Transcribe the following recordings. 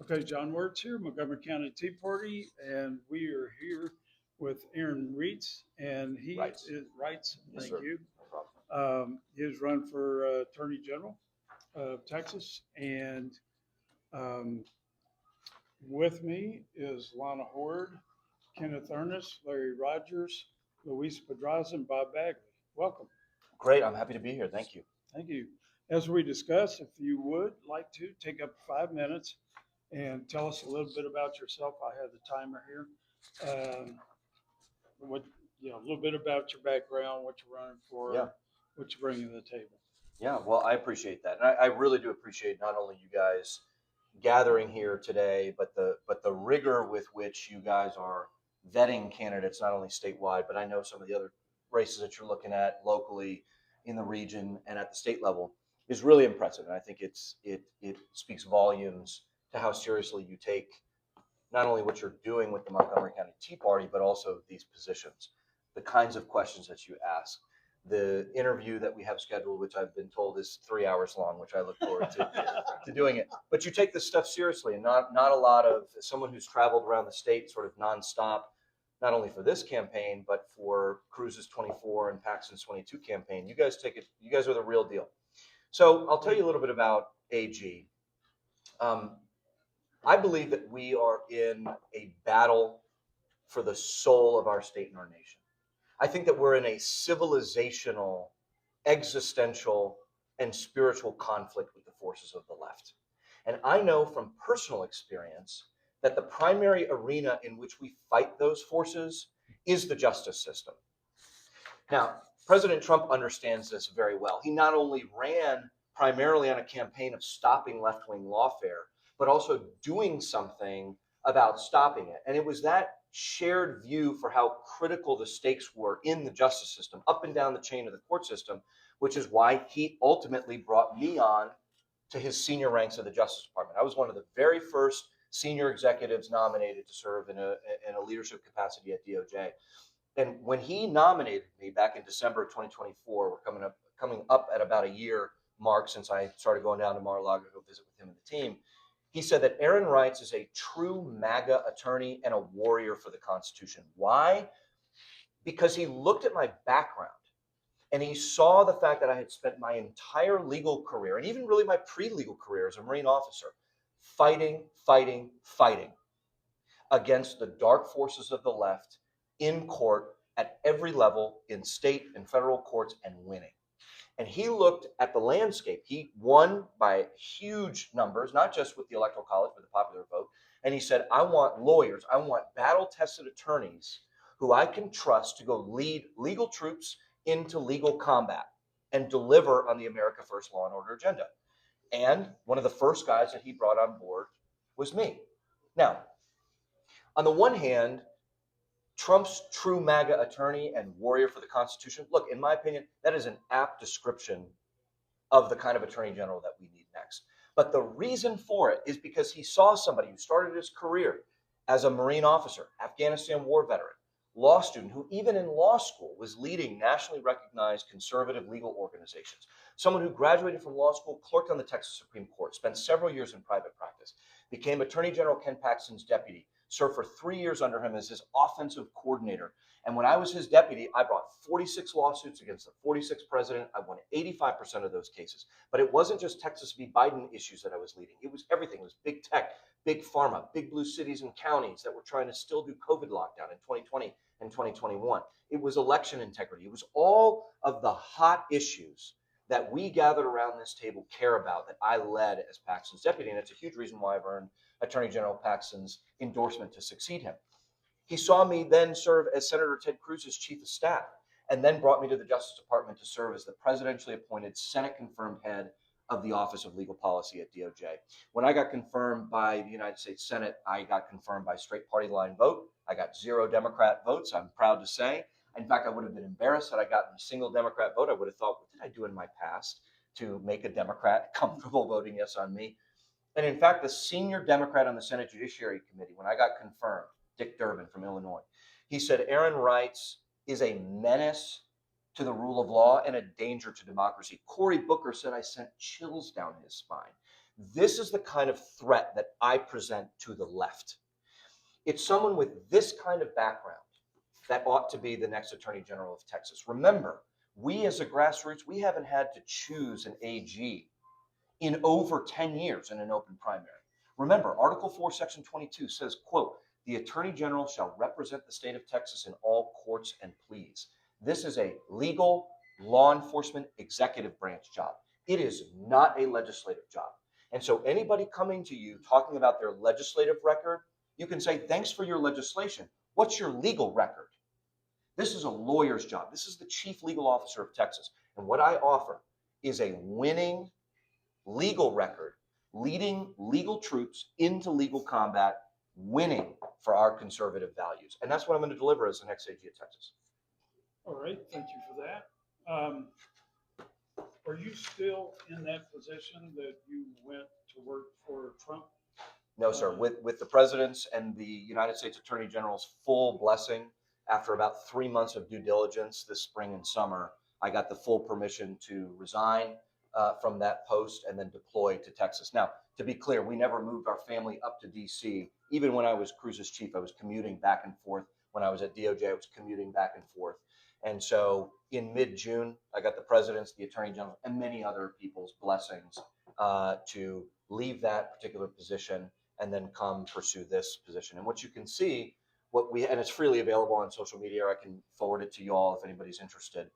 Okay, John Wertz here, Montgomery County Tea Party, and we are here with Aaron Reitz, and he Rights. is Reitz. Yes, Thank sir. you. No problem. He's run for Attorney General of Texas, and um, with me is Lana Horde, Kenneth Ernest, Larry Rogers, Luis Pedraza, and Bob Bagley. Welcome. Great. I'm happy to be here. Thank you. Thank you. As we discuss, if you would like to take up 5 minutes and tell us a little bit about yourself. I have the timer here. Um, what a little bit about your background, what you're running Yeah. for, what you're bringing to the table. Yeah. Well, I appreciate that, and I really do appreciate not only you guys gathering here today, but the rigor with which you guys are vetting candidates, not only statewide, but I know some of the other races that you're looking at locally in the region and at the state level is really impressive, and I think it speaks volumes to how seriously you take not only what you're doing with the Montgomery County Tea Party, but also these positions, the kinds of questions that you ask. The interview that we have scheduled, which I've been told is 3 hours long, which I look forward to doing it. But you take this stuff seriously, and not a lot of someone who's traveled around the state sort of nonstop, not only for this campaign, but for Cruz's 24 and Paxton's 22 campaign. You guys take it. You guys are the real deal. So I'll tell you a little bit about AG. Um, I believe that we are in a battle for the soul of our state and our nation. I think that we're in a civilizational, existential, and spiritual conflict with the forces of the left. And I know from personal experience that the primary arena in which we fight those forces is the justice system. Now, President Trump understands this very well. He not only ran primarily on a campaign of stopping left wing lawfare, but also doing something about stopping it. And it was that shared view for how critical the stakes were in the justice system, up and down the chain of the court system, which is why he ultimately brought me on to his senior ranks of the Justice Department. I was one of the very first senior executives nominated to serve in a leadership capacity at DOJ. And when he nominated me back in December of 2024, we're coming up at about a year mark since I started going down to Mar-a-Lago to go visit with him and the team. He said that Aaron Reitz is a true MAGA attorney and a warrior for the Constitution. Why? Because he looked at my background and he saw the fact that I had spent my entire legal career and even really my pre-legal career as a Marine officer fighting, fighting, fighting against the dark forces of the left in court at every level in state and federal courts and winning. And he looked at the landscape. He won by huge numbers, not just with the Electoral College, but the popular vote. And he said, I want lawyers, I want battle tested attorneys who I can trust to go lead legal troops into legal combat and deliver on the America First law and order agenda. And one of the first guys that he brought on board was me. Now, on the one hand, Trump's true MAGA attorney and warrior for the Constitution. Look, in my opinion, that is an apt description of the kind of attorney general that we need next. But the reason for it is because he saw somebody who started his career as a Marine officer, Afghanistan war veteran, law student, who even in law school was leading nationally recognized conservative legal organizations, someone who graduated from law school, clerked on the Texas Supreme Court, spent several years in private practice, became Attorney General Ken Paxton's deputy, served for 3 years under him as his offensive coordinator. And when I was his deputy, I brought 46 lawsuits against the 46th president. I won 85% of those cases. But it wasn't just Texas v. Biden issues that I was leading. It was everything. It was big tech, big pharma, big blue cities and counties that were trying to still do COVID lockdown in 2020 and 2021. It was election integrity. It was all of the hot issues that we gathered around this table care about that I led as Paxton's deputy. And it's a huge reason why I've earned Attorney General Paxton's endorsement to succeed him. He saw me then serve as Senator Ted Cruz's chief of staff and then brought me to the Justice Department to serve as the presidentially appointed Senate-confirmed head of the Office of Legal Policy at DOJ. When I got confirmed by the United States Senate, I got confirmed by straight party line vote. I got 0 Democrat votes, I'm proud to say. In fact, I would have been embarrassed had I gotten a single Democrat vote. I would have thought, what did I do in my past to make a Democrat comfortable voting yes on me? And in fact, the senior Democrat on the Senate Judiciary Committee, when I got confirmed, Dick Durbin from Illinois, he said Aaron Reitz is a menace to the rule of law and a danger to democracy. Cory Booker said I sent chills down his spine. This is the kind of threat that I present to the left. It's someone with this kind of background that ought to be the next Attorney General of Texas. Remember, we as a grassroots, we haven't had to choose an AG in over 10 years in an open primary. Remember, Article 4, Section 22 says, quote, the Attorney General shall represent the state of Texas in all courts and pleas. This is a legal, law enforcement, executive branch job. It is not a legislative job. And so anybody coming to you talking about their legislative record, you can say, thanks for your legislation. What's your legal record? This is a lawyer's job. This is the chief legal officer of Texas. And what I offer is a winning legal record, leading legal troops into legal combat, winning for our conservative values. And that's what I'm going to deliver as the next AG of Texas. All right, thank you for that. Are you still in that position that you went to work for Trump? No, sir. With the president's and the United States Attorney General's full blessing, after about 3 months of due diligence this spring and summer, I got the full permission to resign from that post and then deploy to Texas. Now, to be clear, we never moved our family up to D.C. Even when I was Cruz's chief, I was commuting back and forth. When I was at DOJ, I was commuting back and forth. And so in mid-June, I got the president's, the attorney general, and many other people's blessings to leave that particular position and then come pursue this position. And what you can see, and it's freely available on social media, or I can forward it to you all if anybody's interested.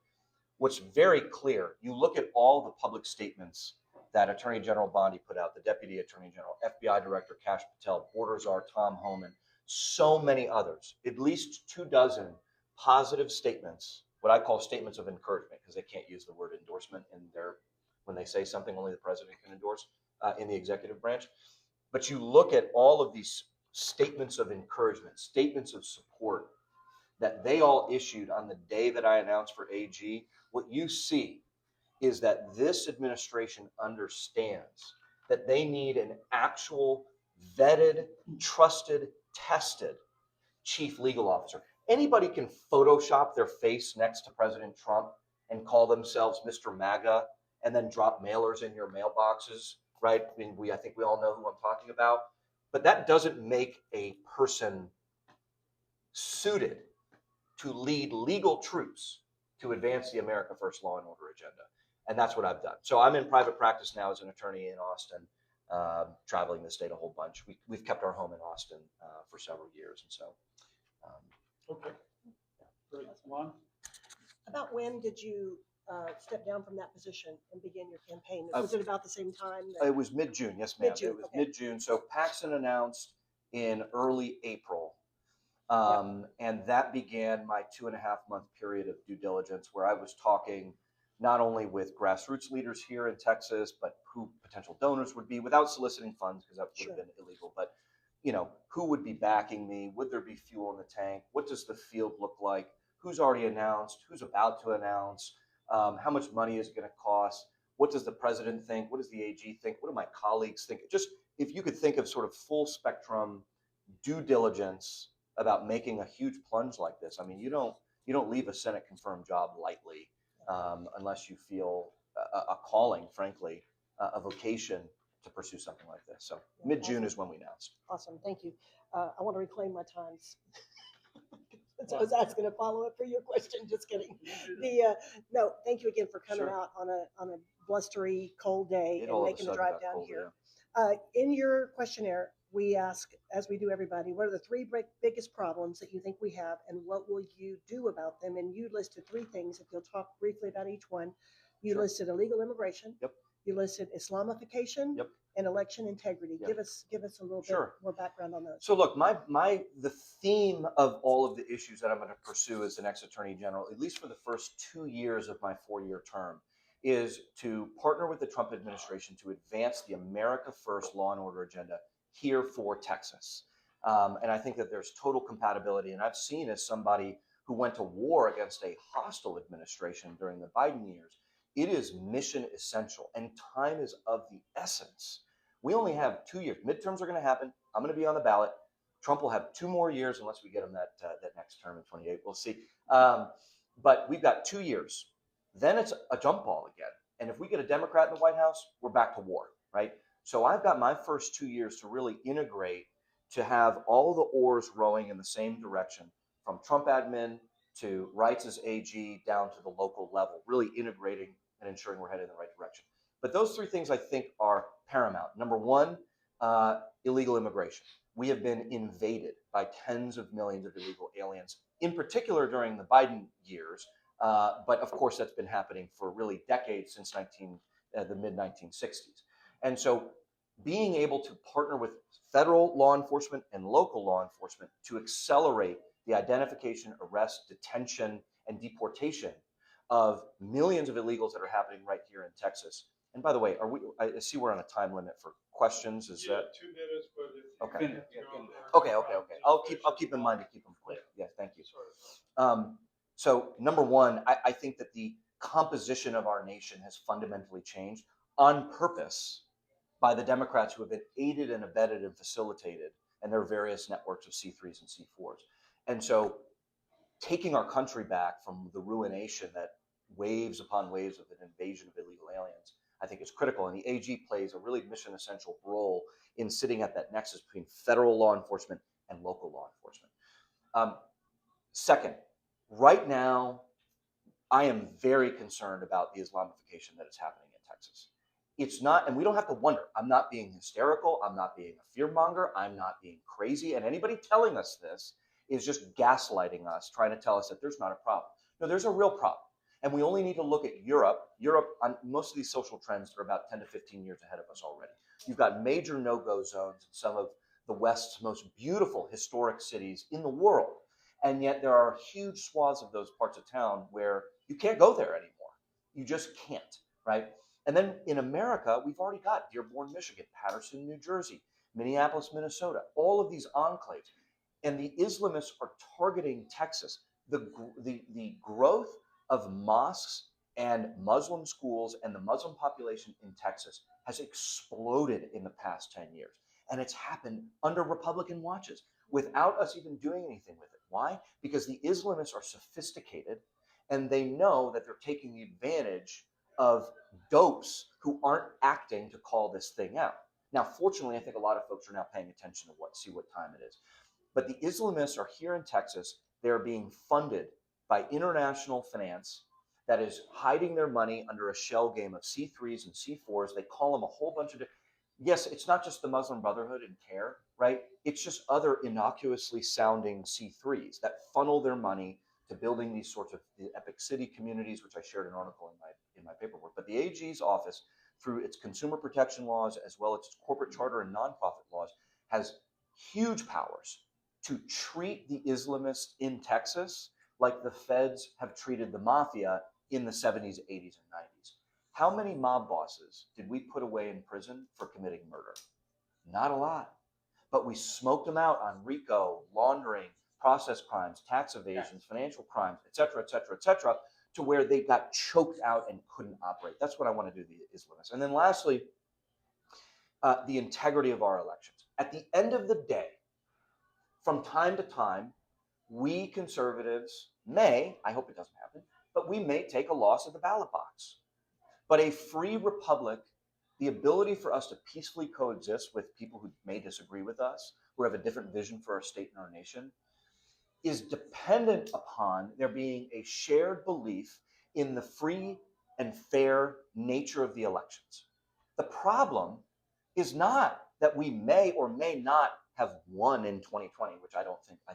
What's very clear, you look at all the public statements that Attorney General Bondi put out, the Deputy Attorney General, FBI Director Kash Patel, Borders Czar Tom Homan, so many others, at least 24 positive statements, what I call statements of encouragement, because they can't use the word endorsement when they say something only the president can endorse in the executive branch. But you look at all of these statements of encouragement, statements of support that they all issued on the day that I announced for AG, what you see is that this administration understands that they need an actual vetted, trusted, tested chief legal officer. Anybody can Photoshop their face next to President Trump and call themselves Mr. MAGA and then drop mailers in your mailboxes, right? I mean, I think we all know who I'm talking about. But that doesn't make a person suited to lead legal troops to advance the America First law and order agenda. And that's what I've done. So I'm in private practice now as an attorney in Austin, traveling the state a whole bunch. We've kept our home in Austin for several years. And so. Okay. Great. Lon? About when did you step down from that position and begin your campaign? Was it about the same time? It was mid-June. Yes, ma'am. Mid-June, It was okay. mid-June. So Paxson announced in early April. Yep. And that began my 2.5-month period of due diligence where I was talking not only with grassroots leaders here in Texas, but who potential donors would be without soliciting funds, because that would have been illegal. But, who would be backing me? Would there be fuel in the tank? What does the field look like? Who's already announced? Who's about to announce? How much money is it going to cost? What does the president think? What does the AG think? What do my colleagues think? Just if you could think of sort of full spectrum due diligence about making a huge plunge like this. I mean, you don't leave a Senate confirmed job lightly unless you feel a calling, frankly, a vocation to pursue something like this. So mid-June is when we announced. Awesome. Thank you. I want to reclaim my times. So I was asking a follow-up for your question. Just kidding. No, thank you again for coming Sure. out on a blustery, cold day It and all of a making the sudden drive got down cold, here. In your questionnaire, we ask, as we do everybody, what are the three biggest problems that you think we have, and what will you do about them? And you listed 3 things. If you'll talk briefly about each one, you Sure. listed illegal immigration. Yep. You listed Islamification. Yep. And election integrity. Yep. Give us a little Sure. bit more background on those. So look, the theme of all of the issues that I'm going to pursue as the next Attorney General, at least for the first 2 years of my 4-year term, is to partner with the Trump administration to advance the America First law and order agenda here for Texas. And I think that there's total compatibility. And I've seen, as somebody who went to war against a hostile administration during the Biden years, it is mission essential and time is of the essence. We only have 2 years. Midterms are going to happen. I'm going to be on the ballot. Trump will have 2 more years unless we get him that next term in 28. We'll see. But we've got 2 years. Then it's a jump ball again. And if we get a Democrat in the White House, we're back to war, right? So I've got my first 2 years to really integrate, to have all the oars rowing in the same direction, from Trump admin to Reitz as AG down to the local level, really integrating and ensuring we're headed in the right direction. But those three things I think are paramount. Number one, illegal immigration. We have been invaded by tens of millions of illegal aliens, in particular during the Biden years. But of course, that's been happening for really decades, since the mid 1960s. And so being able to partner with federal law enforcement and local law enforcement to accelerate the identification, arrest, detention, and deportation of millions of illegals that are happening right here in Texas. And by the way, I see we're on a time limit for questions. Is that 2 minutes, but if you okay? have to go over, Okay. I'll keep in mind to keep them quick. Yeah, thank you. Sorry. So number one, I think that the composition of our nation has fundamentally changed on purpose by the Democrats, who have been aided and abetted and facilitated, and their various networks of C3s and C4s. And so taking our country back from the ruination that waves upon waves of an invasion of illegal aliens, I think is critical. And the AG plays a really mission essential role in sitting at that nexus between federal law enforcement and local law enforcement. Second, right now, I am very concerned about the Islamification that is happening in Texas. It's not, and we don't have to wonder. I'm not being hysterical. I'm not being a fearmonger. I'm not being crazy. And anybody telling us this is just gaslighting us, trying to tell us that there's not a problem. No, there's a real problem. And we only need to look at Europe. Europe, on most of these social trends, are about 10 to 15 years ahead of us already. You've got major no-go zones in some of the West's most beautiful historic cities in the world. And yet there are huge swaths of those parts of town where you can't go there anymore. You just can't, right? And then in America, we've already got Dearborn, Michigan, Paterson, New Jersey, Minneapolis, Minnesota, all of these enclaves. And the Islamists are targeting Texas. The growth of mosques and Muslim schools and the Muslim population in Texas has exploded in the past 10 years. And it's happened under Republican watches without us even doing anything with it. Why? Because the Islamists are sophisticated, and they know that they're taking advantage of dopes who aren't acting to call this thing out. Now, fortunately, I think a lot of folks are now paying attention to see what time it is. But the Islamists are here in Texas. They're being funded by international finance that is hiding their money under a shell game of C3s and C4s. They call them a whole bunch of yes, it's not just the Muslim Brotherhood and CARE, right? It's just other innocuously sounding C3s that funnel their money to building these sorts of epic city communities, which I shared an article in my paperwork. But the AG's office, through its consumer protection laws as well as its corporate charter and nonprofit laws, has huge powers to treat the Islamists in Texas like the feds have treated the mafia in the 70s, 80s, and 90s. How many mob bosses did we put away in prison for committing murder? Not a lot. But we smoked them out on RICO, laundering, process crimes, tax evasions, financial crimes, et cetera, to where they got choked out and couldn't operate. That's what I want to do to the Islamists. And then lastly, the integrity of our elections. At the end of the day, from time to time, we conservatives may, I hope it doesn't happen, but we may take a loss at the ballot box. But a free republic, the ability for us to peacefully coexist with people who may disagree with us, who have a different vision for our state and our nation, is dependent upon there being a shared belief in the free and fair nature of the elections. The problem is not that we may or may not have won in 2020, which I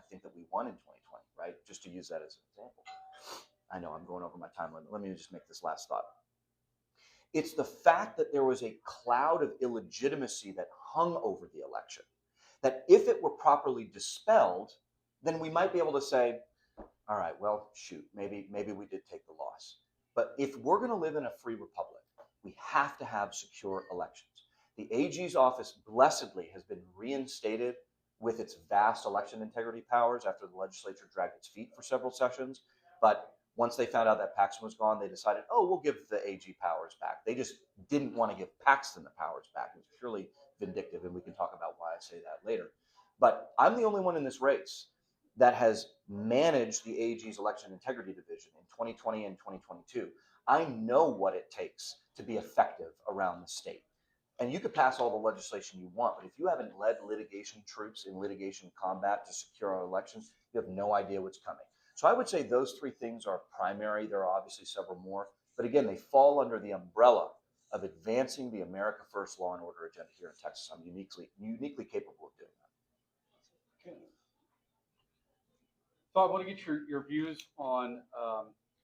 think that we won in 2020, right? Just to use that as an example. I know I'm going over my time limit. Let me just make this last thought. It's the fact that there was a cloud of illegitimacy that hung over the election, that if it were properly dispelled, then we might be able to say, all right, well, shoot, maybe we did take the loss. But if we're going to live in a free republic, we have to have secure elections. The AG's office, blessedly, has been reinstated with its vast election integrity powers after the legislature dragged its feet for several sessions. But once they found out that Paxton was gone, they decided, oh, we'll give the AG powers back. They just didn't want to give Paxton the powers back. It was purely vindictive, and we can talk about why I say that later. But I'm the only one in this race that has managed the AG's election integrity division in 2020 and 2022. I know what it takes to be effective around the state. And you could pass all the legislation you want, but if you haven't led litigation troops in litigation combat to secure our elections, you have no idea what's coming. So I would say those three things are primary. There are obviously several more, but again, they fall under the umbrella of advancing the America First law and order agenda here in Texas. I'm uniquely capable of doing that. Okay. So I want to get your views on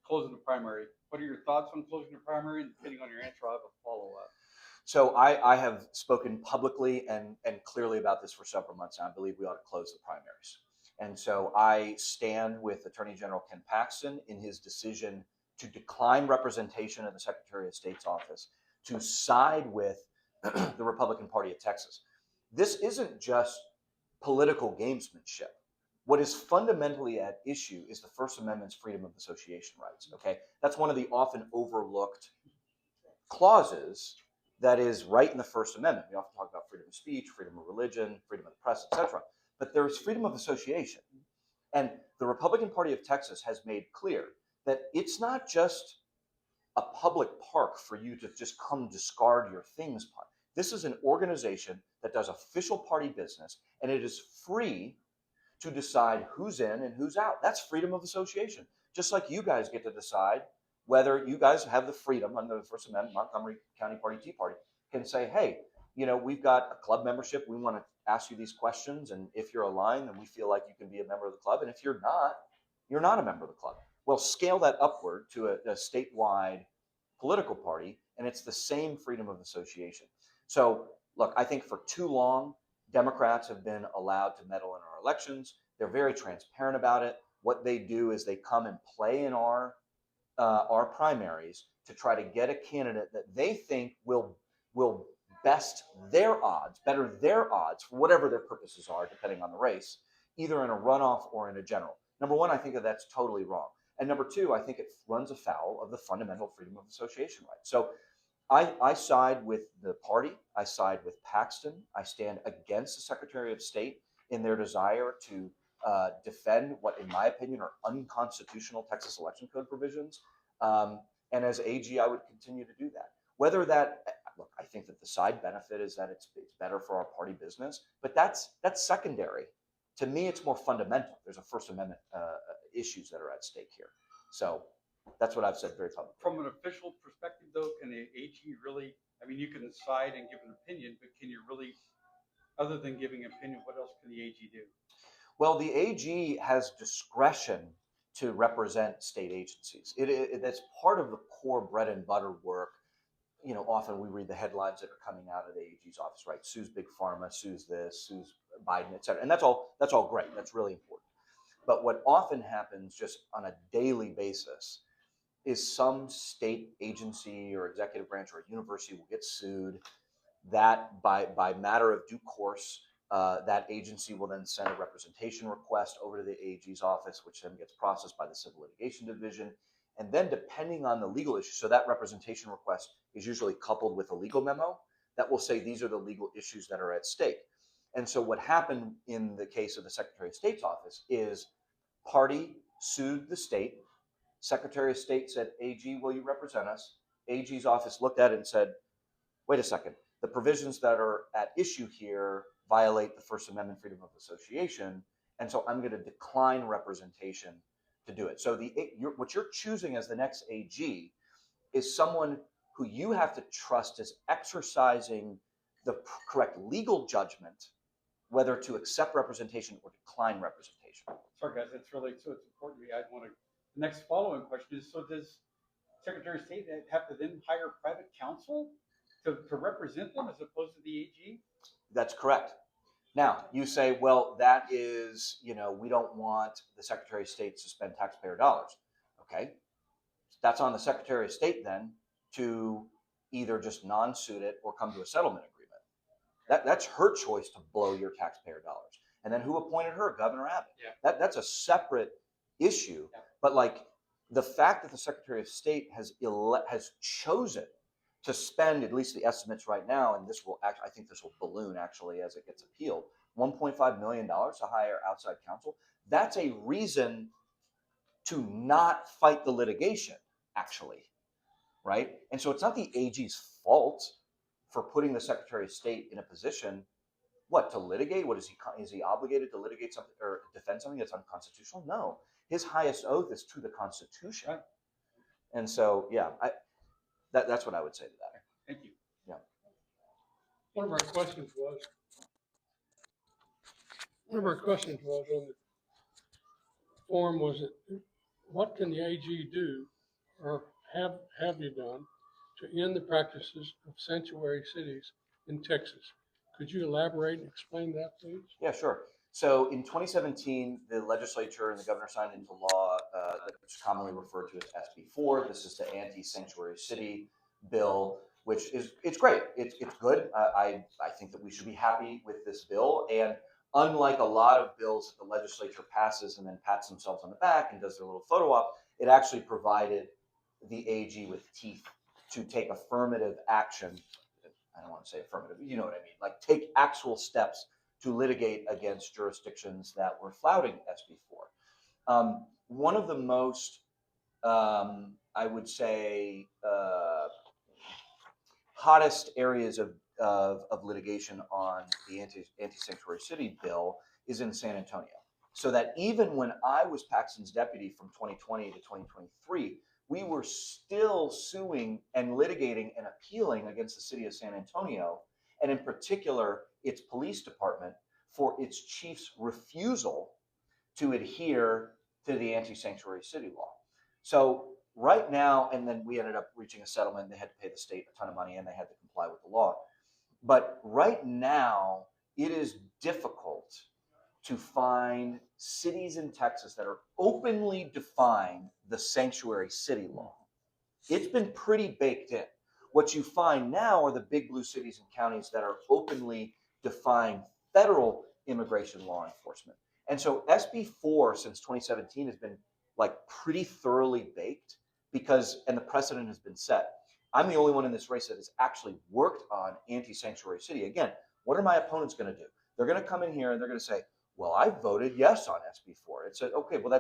closing the primary. What are your thoughts on closing the primary? And depending on your answer, I'll have a follow-up. So I have spoken publicly and clearly about this for several months now. I believe we ought to close the primaries. And so I stand with Attorney General Ken Paxton in his decision to decline representation in the Secretary of State's office, to side with the Republican Party of Texas. This isn't just political gamesmanship. What is fundamentally at issue is the First Amendment's freedom of association rights. Okay, that's one of the often overlooked clauses that is right in the First Amendment. We often talk about freedom of speech, freedom of religion, freedom of the press, etc. But there is freedom of association. And the Republican Party of Texas has made clear that it's not just a public park for you to just come discard your things upon. This is an organization that does official party business, and it is free to decide who's in and who's out. That's freedom of association. Just like you guys get to decide whether you guys have the freedom under the First Amendment, Montgomery County Party, Tea Party, can say, hey, we've got a club membership. We want to ask you these questions. And if you're aligned, then we feel like you can be a member of the club. And if you're not a member of the club. Well, scale that upward to a statewide political party, and it's the same freedom of association. So, look, I think for too long, Democrats have been allowed to meddle in our elections. They're very transparent about it. What they do is they come and play in our primaries to try to get a candidate that they think will better their odds for whatever their purposes are, depending on the race, either in a runoff or in a general. Number one, I think that that's totally wrong. And number two, I think it runs afoul of the fundamental freedom of association right. So I side with the party. I side with Paxton. I stand against the Secretary of State in their desire to defend what, in my opinion, are unconstitutional Texas election code provisions. And as AG, I would continue to do that. Whether that, look, I think that the side benefit is that it's better for our party business, but that's secondary. To me, it's more fundamental. There's a First Amendment issues that are at stake here. So that's what I've said very publicly. From an official perspective, though, can the AG really, you can decide and give an opinion, but can you really, other than giving an opinion, what else can the AG do? Well, the AG has discretion to represent state agencies. That's part of the core bread and butter work. Often we read the headlines that are coming out of the AG's office, right? Sues Big Pharma, sues this, sues Biden, et cetera. And that's all great. That's really important. But what often happens just on a daily basis is some state agency or executive branch or a university will get sued. That by matter of due course, that agency will then send a representation request over to the AG's office, which then gets processed by the Civil Litigation Division. And then depending on the legal issue, so that representation request is usually coupled with a legal memo that will say these are the legal issues that are at stake. And so what happened in the case of the Secretary of State's office is party sued the state. Secretary of State said, AG, will you represent us? AG's office looked at it and said, wait a second, the provisions that are at issue here violate the First Amendment freedom of association, and so I'm going to decline representation to do it. So what you're choosing as the next AG is someone who you have to trust is exercising the correct legal judgment, whether to accept representation or decline representation. Sorry, guys, it's important to me. The next following question is, so does Secretary of State have to then hire private counsel to represent them as opposed to the AG? That's correct. Now, you say, well, that is, we don't want the Secretary of State to spend taxpayer dollars. Okay. That's on the Secretary of State then to either just non-suit it or come to a settlement agreement. That's her choice to blow your taxpayer dollars. And then who appointed her? Governor Abbott. Yeah. That's a separate issue. Yeah. But like the fact that the Secretary of State has chosen to spend, at least the estimates right now, and I think this will balloon actually as it gets appealed, $1.5 million to hire outside counsel. That's a reason to not fight the litigation, actually, right? And so it's not the AG's fault for putting the Secretary of State in a position, what, to litigate? What is he obligated to litigate something or defend something that's unconstitutional? No, his highest oath is to the Constitution. Right. And so, yeah, that's what I would say to that. Thank you. Yeah. One of our questions was on the form was it, what can the AG do or have you done to end the practices of sanctuary cities in Texas? Could you elaborate and explain that, please? Yeah, sure. So in 2017, the legislature and the governor signed into law that's commonly referred to as SB4. This is the anti-sanctuary city bill, which is it's great. It's good. I think that we should be happy with this bill. And unlike a lot of bills that the legislature passes and then pats themselves on the back and does their little photo op, it actually provided the AG with teeth to take affirmative action. I don't want to say affirmative, you know what I mean? Like take actual steps to litigate against jurisdictions that were flouting SB4. One of the most, I would say, hottest areas of litigation on the anti-sanctuary city bill is in San Antonio. So that even when I was Paxton's deputy from 2020 to 2023, we were still suing and litigating and appealing against the city of San Antonio, and in particular, its police department for its chief's refusal to adhere to the anti-sanctuary city law. So right now, and then we ended up reaching a settlement. They had to pay the state a ton of money and they had to comply with the law. But right now, it is difficult to find cities in Texas that are openly defying the sanctuary city law. It's been pretty baked in. What you find now are the big blue cities and counties that are openly defying federal immigration law enforcement. And so SB4 since 2017 has been like pretty thoroughly baked because, and the precedent has been set. I'm the only one in this race that has actually worked on anti-sanctuary city. Again, what are my opponents going to do? They're going to come in here and they're going to say, well, I voted yes on SB4. It said, okay, well,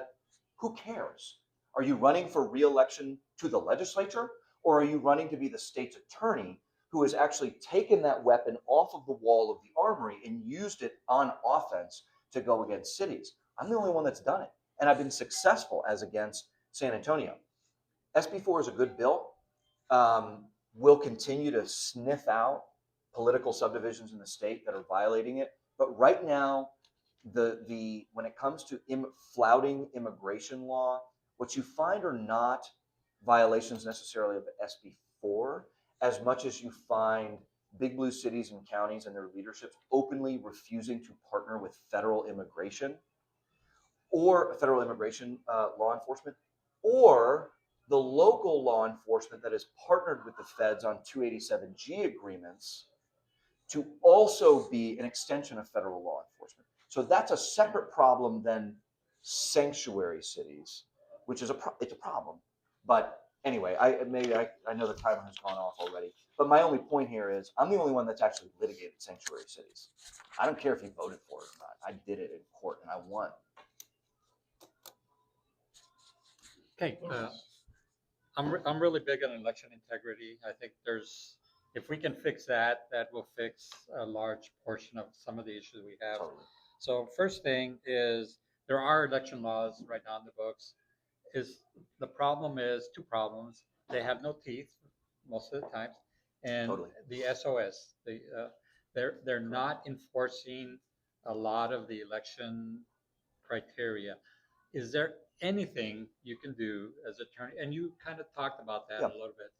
who cares? Are you running for re-election to the legislature, or are you running to be the state's attorney who has actually taken that weapon off of the wall of the armory and used it on offense to go against cities? I'm the only one that's done it, and I've been successful as against San Antonio. SB4 is a good bill. We'll continue to sniff out political subdivisions in the state that are violating it, but right now, when it comes to flouting immigration law, what you find are not violations necessarily of SB4 as much as you find big blue cities and counties and their leaderships openly refusing to partner with federal immigration or federal immigration law enforcement, or the local law enforcement that has partnered with the feds on 287G agreements to also be an extension of federal law enforcement. So that's a separate problem than sanctuary cities, which is it's a problem. But anyway, I know the timer has gone off already. But my only point here is I'm the only one that's actually litigated sanctuary cities. I don't care if you voted for it or not. I did it in court and I won. Okay, I'm really big on election integrity. I think if we can fix that, that will fix a large portion of some of the issues we have. Totally. So first thing is there are election laws right now in the books. The problem is two problems. They have no teeth most of the time, and Totally. the SOS. They're not enforcing a lot of the election criteria. Is there anything you can do as attorney? And you kind of talked about that a little bit,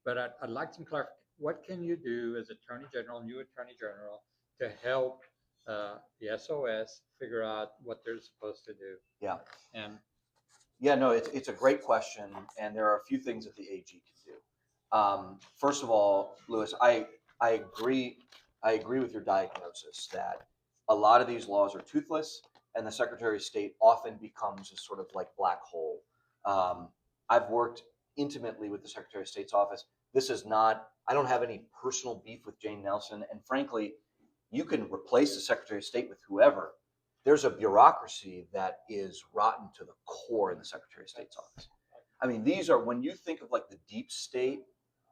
but I'd like some clarification. What can you do as Attorney General, new Attorney General, to help the SOS figure out what they're supposed to do? Yeah. And yeah, no, it's a great question, and there are a few things that the AG can do. First of all, Louis, I agree with your diagnosis that a lot of these laws are toothless, and the Secretary of State often becomes a sort of like black hole. I've worked intimately with the Secretary of State's office. I don't have any personal beef with Jane Nelson, and frankly, you can replace the Secretary of State with whoever. There's a bureaucracy that is rotten to the core in the Secretary of State's office. I mean, when you think of like the deep state,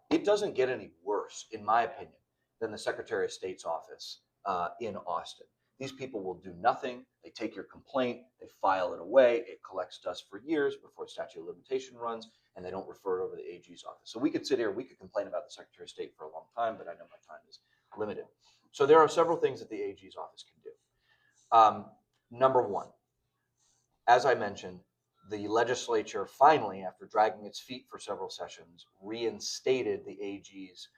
it doesn't get any worse, in my opinion. than the Secretary of State's office in Austin. These people will do nothing. They take your complaint, they file it away. It collects dust for years before statute of limitation runs, and they don't refer it over to the AG's office. So we could sit here, we could complain about the Secretary of State for a long time, but I know my time is limited. So there are several things that the AG's office can do. Number one, as I mentioned, the legislature finally, after dragging its feet for several sessions, reinstated the AG's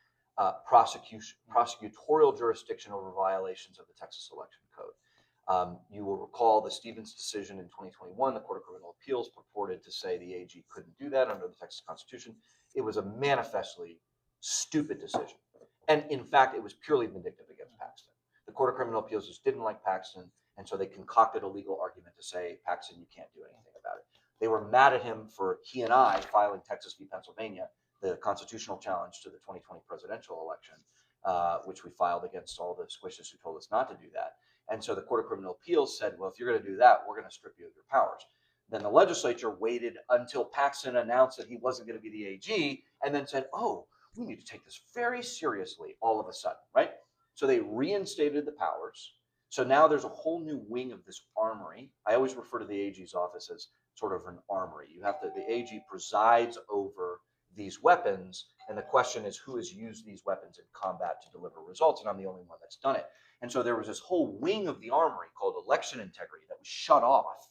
prosecutorial jurisdiction over violations of the Texas Election Code. You will recall the Stevens decision in 2021. The Court of Criminal Appeals purported to say the AG couldn't do that under the Texas Constitution. It was a manifestly stupid decision. And in fact, it was purely vindictive against Paxton. The Court of Criminal Appeals just didn't like Paxton, and so they concocted a legal argument to say, Paxton, you can't do anything about it. They were mad at him for he and I filing Texas v. Pennsylvania, the constitutional challenge to the 2020 presidential election, which we filed against all the squishes who told us not to do that. And so the Court of Criminal Appeals said, well, if you're going to do that, we're going to strip you of your powers. Then the legislature waited until Paxton announced that he wasn't going to be the AG, and then said, oh, we need to take this very seriously all of a sudden, right? So they reinstated the powers. So now there's a whole new wing of this armory. I always refer to the AG's office as sort of an armory. The AG presides over these weapons, and the question is who has used these weapons in combat to deliver results, and I'm the only one that's done it. And so there was this whole wing of the armory called election integrity that was shut off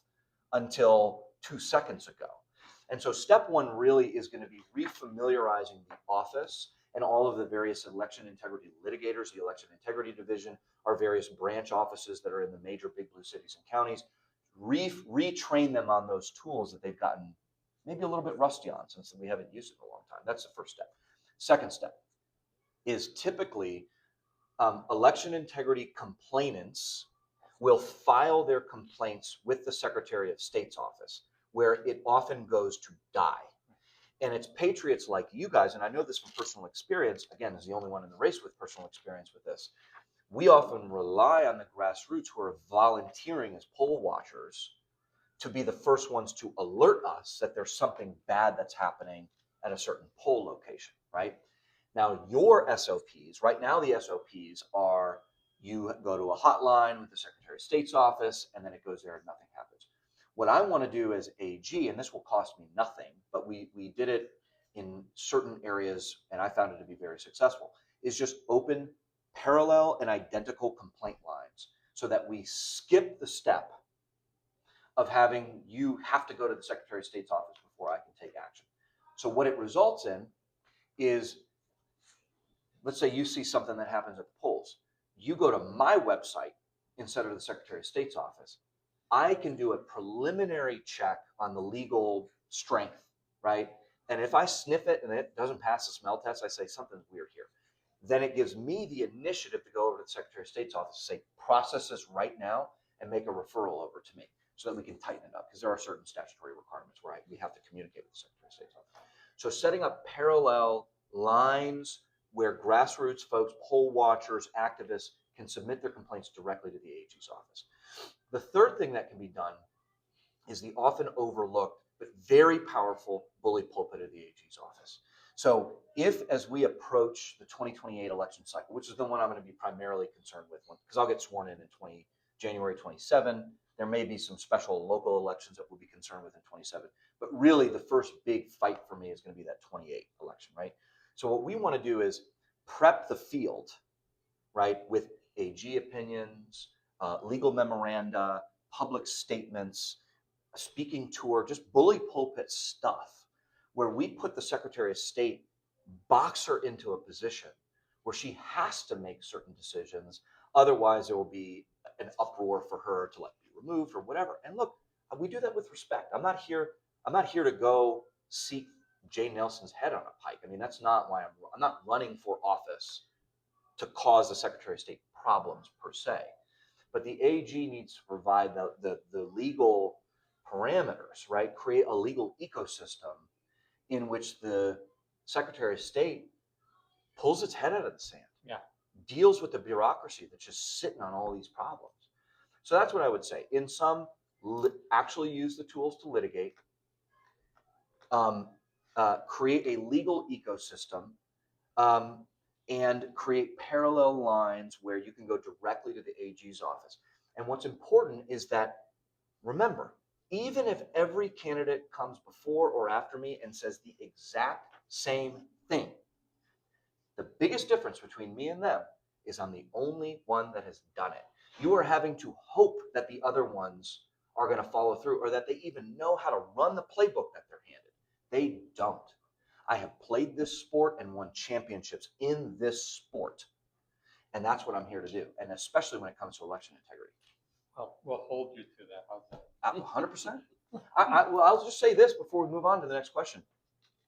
until 2 seconds ago. And so step one really is going to be refamiliarizing the office and all of the various election integrity litigators, the election integrity division, our various branch offices that are in the major big blue cities and counties, retrain them on those tools that they've gotten maybe a little bit rusty on since we haven't used it in a long time. That's the first step. Second step is typically election integrity complainants will file their complaints with the Secretary of State's office, where it often goes to die. And it's patriots like you guys, and I know this from personal experience, again, as the only one in the race with personal experience with this, we often rely on the grassroots who are volunteering as poll watchers to be the first ones to alert us that there's something bad that's happening at a certain poll location, right? Now, your SOPs, right now the SOPs are you go to a hotline with the Secretary of State's office, and then it goes there and nothing happens. What I want to do as AG, and this will cost me nothing, but we did it in certain areas, and I found it to be very successful, is just open parallel and identical complaint lines so that we skip the step of having you have to go to the Secretary of State's office before I can take action. So what it results in is, let's say you see something that happens at the polls. You go to my website instead of the Secretary of State's office. I can do a preliminary check on the legal strength, right? And if I sniff it and it doesn't pass the smell test, I say something's weird here. Then it gives me the initiative to go over to the Secretary of State's office and say, process this right now and make a referral over to me so that we can tighten it up, because there are certain statutory requirements where we have to communicate with the Secretary of State's office. So setting up parallel lines where grassroots folks, poll watchers, activists can submit their complaints directly to the AG's office. The third thing that can be done is the often overlooked but very powerful bully pulpit of the AG's office. So if, as we approach the 2028 election cycle, which is the one I'm going to be primarily concerned with, because I'll get sworn in January 27, there may be some special local elections that we'll be concerned with in 27, but really the first big fight for me is going to be that 28 election, right? So what we want to do is prep the field, right, with AG opinions, legal memoranda, public statements, a speaking tour, just bully pulpit stuff, where we put the Secretary of State, box her into a position where she has to make certain decisions. Otherwise, there will be an uproar for her to be removed or whatever. And look, we do that with respect. I'm not here to go seek Jay Nelson's head on a pike. I mean, that's not why I'm not running for office to cause the Secretary of State problems per se. But the AG needs to provide the legal parameters, right? Create a legal ecosystem in which the Secretary of State pulls its head out of the sand, deals with the bureaucracy that's just sitting on all these problems. So that's what I would say. In sum, actually use the tools to litigate, create a legal ecosystem, and create parallel lines where you can go directly to the AG's office. And what's important is that, remember, even if every candidate comes before or after me and says the exact same thing, the biggest difference between me and them is I'm the only one that has done it. You are having to hope that the other ones are going to follow through, or that they even know how to run the playbook that they're handed. They don't. I have played this sport and won championships in this sport. And that's what I'm here to do. And especially when it comes to election integrity. We'll hold you to that. How's that? 100%. Well, I'll just say this before we move on to the next question.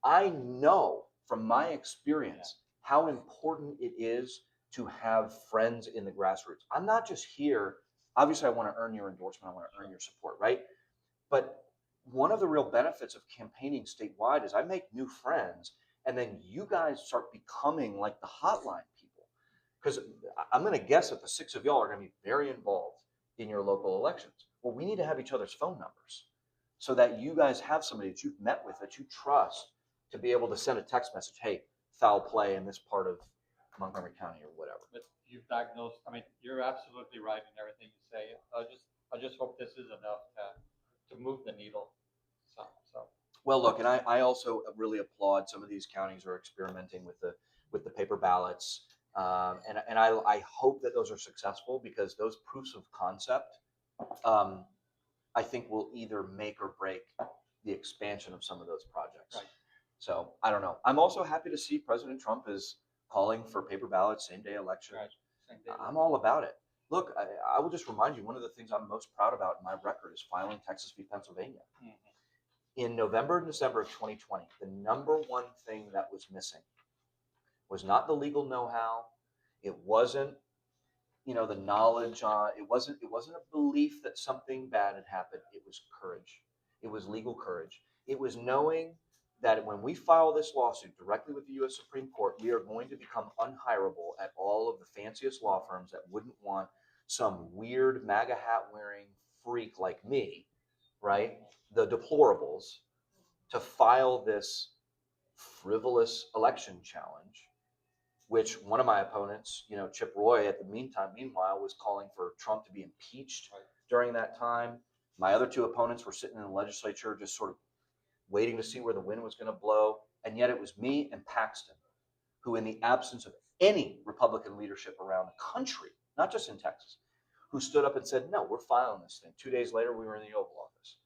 I know from my experience how important it is to have friends in the grassroots. I'm not just here. Obviously, I want to earn your endorsement. I want to earn your support, right? But one of the real benefits of campaigning statewide is I make new friends, and then you guys start becoming like the hotline people. Because I'm going to guess that the 6 of y'all are going to be very involved in your local elections. Well, we need to have each other's phone numbers so that you guys have somebody that you've met with, that you trust, to be able to send a text message, hey, foul play in this part of Montgomery County or whatever. But you've diagnosed, I mean, you're absolutely right in everything you say. I just hope this is enough to move the needle. So. Well, look, and I also really applaud some of these counties are experimenting with the paper ballots. And I hope that those are successful, because those proofs of concept, I think, will either make or break the expansion of some of those projects. Right. So I don't know. I'm also happy to see President Trump is calling for paper ballots, same-day election. Right. Same day. I'm all about it. Look, I will just remind you, one of the things I'm most proud about in my record is filing Texas v. Pennsylvania. Mhm. In November and December of 2020, the number one thing that was missing was not the legal know-how. It wasn't, the knowledge. It wasn't a belief that something bad had happened. It was courage. It was legal courage. It was knowing that when we file this lawsuit directly with the U.S. Supreme Court, we are going to become unhireable at all of the fanciest law firms that wouldn't want some weird MAGA hat wearing freak like me, right? The deplorables, to file this frivolous election challenge, which one of my opponents, Chip Roy, meanwhile, was calling for Trump to be impeached during that time. My other 2 opponents were sitting in the legislature just sort of waiting to see where the wind was going to blow. And yet it was me and Paxton who, in the absence of any Republican leadership around the country, not just in Texas, who stood up and said, no, we're filing this thing. 2 days later, we were in the Oval Office,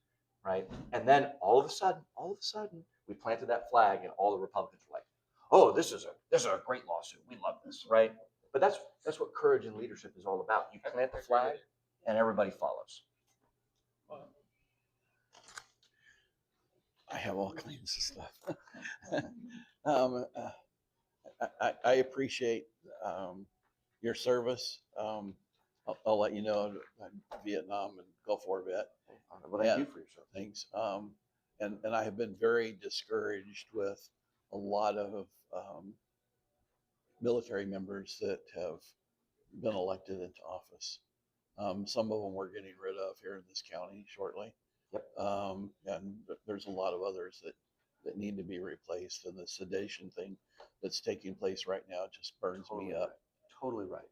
right? And then all of a sudden, we planted that flag, and all the Republicans were like, oh, this is a great lawsuit. We love this, right? But that's what courage and leadership is all about. You plant the flag, and everybody follows. I have all kinds of stuff. I appreciate your service. I'll let you know, Vietnam and Gulf War vet. Well, thank you for your service. Thanks. And I have been very discouraged with a lot of military members that have been elected into office. Some of them we're getting rid of here in this county shortly. Yep. And there's a lot of others that need to be replaced. And the sedation thing that's taking place right now just burns me up. Totally right.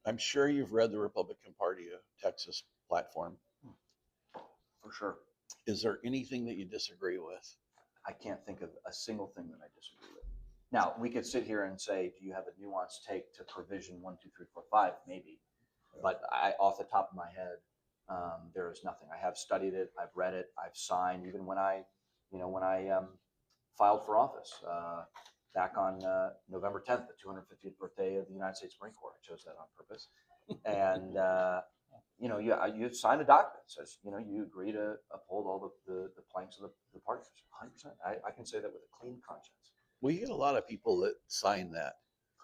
I'm sure you've read the Republican Party of Texas platform. For sure. Is there anything that you disagree with? I can't think of a single thing that I disagree with. Now, we could sit here and say, do you have a nuanced take to provision 1, 2, 3, 4, 5? Maybe. But off the top of my head, there is nothing. I have studied it. I've read it. I've signed, even when I filed for office back on November 10th, the 250th birthday of the United States Marine Corps. I chose that on purpose. And, you sign a document that says, you agree to uphold all the planks of the party. 100%. I can say that with a clean conscience. We get a lot of people that sign that.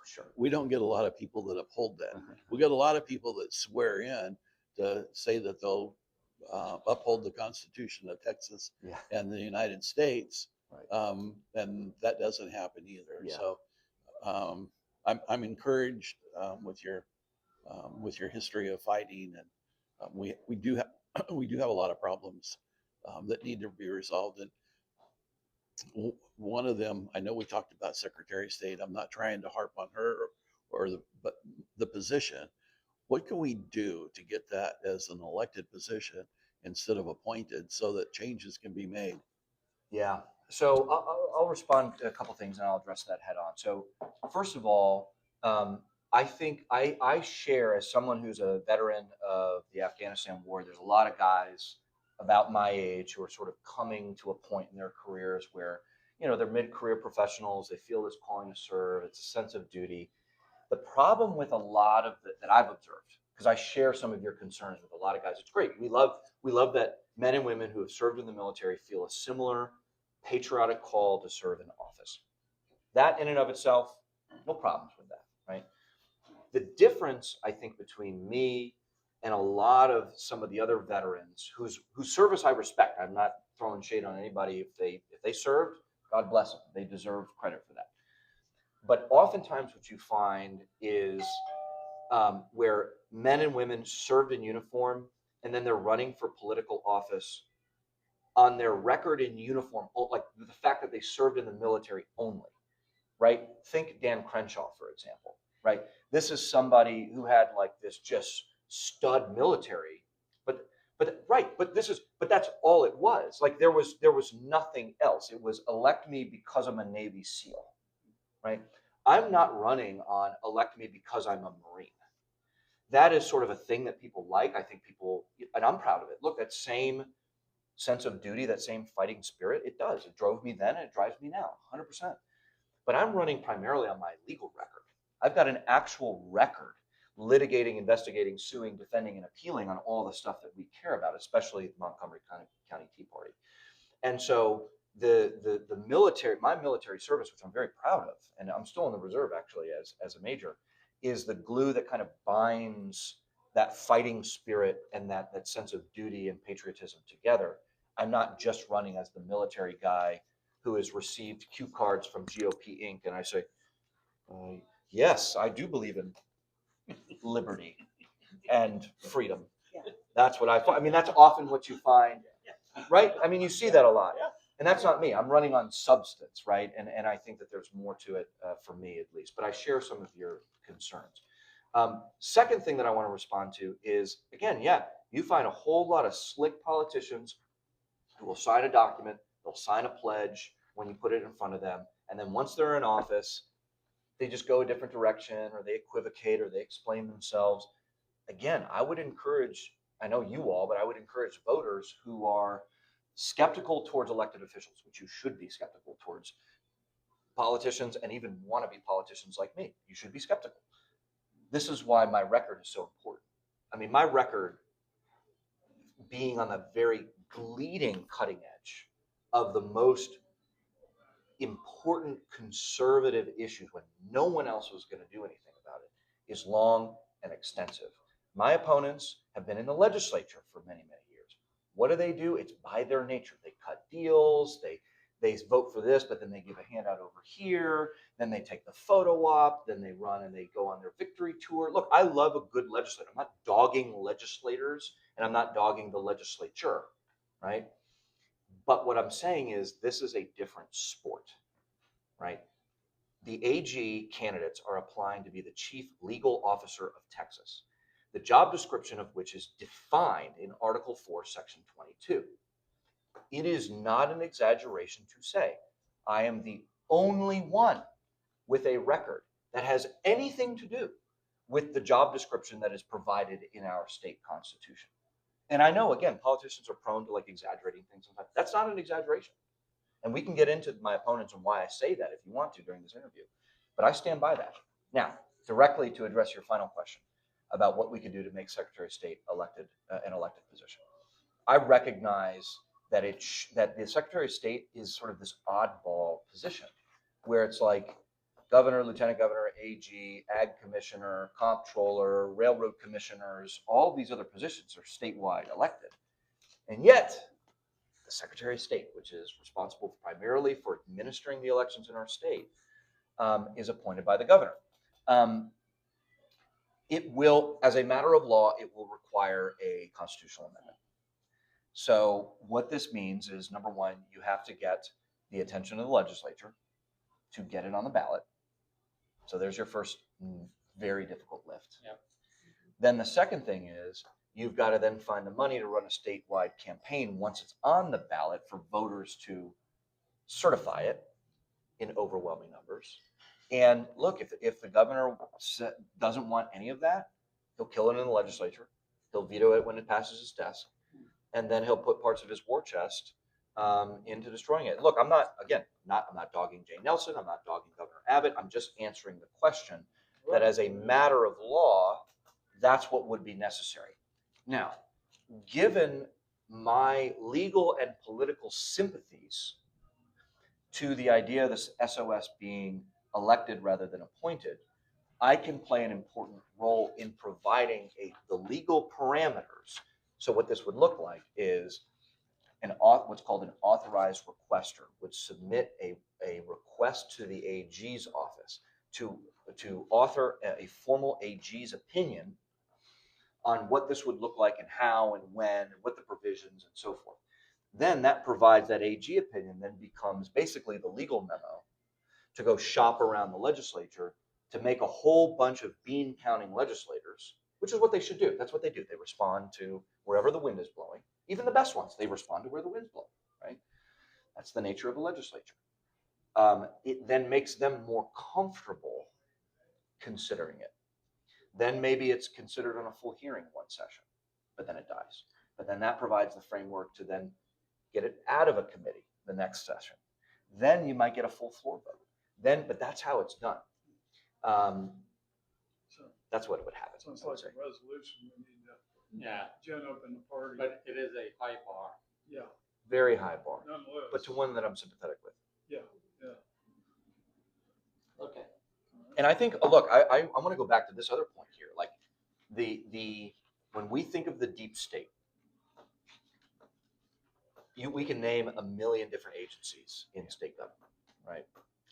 Sure. We don't get a lot of people that uphold that. We get a lot of people that swear in to say that they'll uphold the Constitution of Texas and the United States. Right. And that doesn't happen either. Yeah. So I'm encouraged with your history of fighting, and we do have a lot of problems that need to be resolved. And one of them, I know we talked about Secretary of State. I'm not trying to harp on her but the position. What can we do to get that as an elected position instead of appointed so that changes can be made? Yeah. So I'll respond to a couple things and I'll address that head on. So first of all, I think I share, as someone who's a veteran of the Afghanistan war, there's a lot of guys about my age who are sort of coming to a point in their careers where, they're mid-career professionals. They feel this calling to serve. It's a sense of duty. The problem with a lot of that I've observed, because I share some of your concerns with a lot of guys, it's great. We love that men and women who have served in the military feel a similar patriotic call to serve in office. That in and of itself, no problems with that, right? The difference, I think, between me and a lot of some of the other veterans whose service I respect. I'm not throwing shade on anybody. If they served, God bless them. They deserve credit for that. But oftentimes what you find is where men and women served in uniform and then they're running for political office on their record in uniform, like the fact that they served in the military only, right? Think Dan Crenshaw, for example, right? This is somebody who had like this just stud military, but that's all it was. Like there was nothing else. It was elect me because I'm a Navy SEAL, right? I'm not running on elect me because I'm a Marine. That is sort of a thing that people like. I think people, and I'm proud of it. Look, that same sense of duty, that same fighting spirit, it does. It drove me then and it drives me now, 100%. But I'm running primarily on my legal record. I've got an actual record litigating, investigating, suing, defending, and appealing on all the stuff that we care about, especially the Montgomery County Tea Party. And so the military, my military service, which I'm very proud of, and I'm still in the reserve actually as a major, is the glue that kind of binds that fighting spirit and that sense of duty and patriotism together. I'm not just running as the military guy who has received cue cards from GOP Inc. And I say, yes, I do believe in liberty and freedom. Yeah. That's what I mean, that's often what you find, right? I mean, you see that a lot. And that's not me. I'm running on substance, right? And I think that there's more to it for me at least. But I share some of your concerns. Second thing that I want to respond to is, again, you find a whole lot of slick politicians who will sign a document, they'll sign a pledge when you put it in front of them. And then once they're in office, they just go a different direction or they equivocate or they explain themselves. Again, I would encourage, I know you all, but I would encourage voters who are skeptical towards elected officials, which you should be skeptical towards politicians and even wannabe politicians like me. You should be skeptical. This is why my record is so important. I mean, my record being on the very bleeding cutting edge of the most important conservative issues when no one else was going to do anything about it is long and extensive. My opponents have been in the legislature for many, many years. What do? It's by their nature. They cut deals, they vote for this, but then they give a handout over here, then they take the photo op, then they run and they go on their victory tour. Look, I love a good legislator. I'm not dogging legislators and I'm not dogging the legislature, right? But what I'm saying is this is a different sport, right? The AG candidates are applying to be the chief legal officer of Texas, the job description of which is defined in Article 4, Section 22. It is not an exaggeration to say I am the only one with a record that has anything to do with the job description that is provided in our state constitution. And I know, again, politicians are prone to like exaggerating things sometimes. That's not an exaggeration. And we can get into my opponents and why I say that if you want to during this interview. But I stand by that. Now, directly to address your final question about what we can do to make Secretary of State elected, an elected position. I recognize that that the Secretary of State is sort of this oddball position where it's like governor, lieutenant governor, AG, ag commissioner, comptroller, railroad commissioners, all these other positions are statewide elected. And yet, the Secretary of State, which is responsible primarily for administering the elections in our state, is appointed by the governor. It will, as a matter of law, it will require a constitutional amendment. So what this means is, number one, you have to get the attention of the legislature to get it on the ballot. So there's your first very difficult lift. Yep. Then the second thing is you've got to then find the money to run a statewide campaign once it's on the ballot for voters to certify it in overwhelming numbers. And look, if the governor doesn't want any of that, he'll kill it in the legislature. He'll veto it when it passes his desk. And then he'll put parts of his war chest into destroying it. Look, I'm not dogging Jay Nelson. I'm not dogging Governor Abbott. I'm just answering the question that as a matter of law, that's what would be necessary. Now, given my legal and political sympathies to the idea of this SOS being elected rather than appointed, I can play an important role in providing the legal parameters. So what this would look like is what's called an authorized requester would submit a request to the AG's office to author a formal AG's opinion on what this would look like and how and when and what the provisions and so forth. Then that provides that AG opinion then becomes basically the legal memo to go shop around the legislature to make a whole bunch of bean counting legislators, which is what they should do. That's what they do. They respond to wherever the wind is blowing. Even the best ones, they respond to where the wind's blowing, right? That's the nature of the legislature. It then makes them more comfortable considering it. Then maybe it's considered on a full hearing one session, but then it dies. But then that provides the framework to then get it out of a committee the next session. Then you might get a full floor vote. But that's how it's done. That's what would happen. Sounds like a resolution we need to Yeah, gin up in the party. but it is a high bar. Yeah, Very high bar, nonetheless. but to one that I'm sympathetic with. Yeah. Okay. And I think, look, I want to go back to this other point here. Like when we think of the deep state, we can name a million different agencies in state government, right?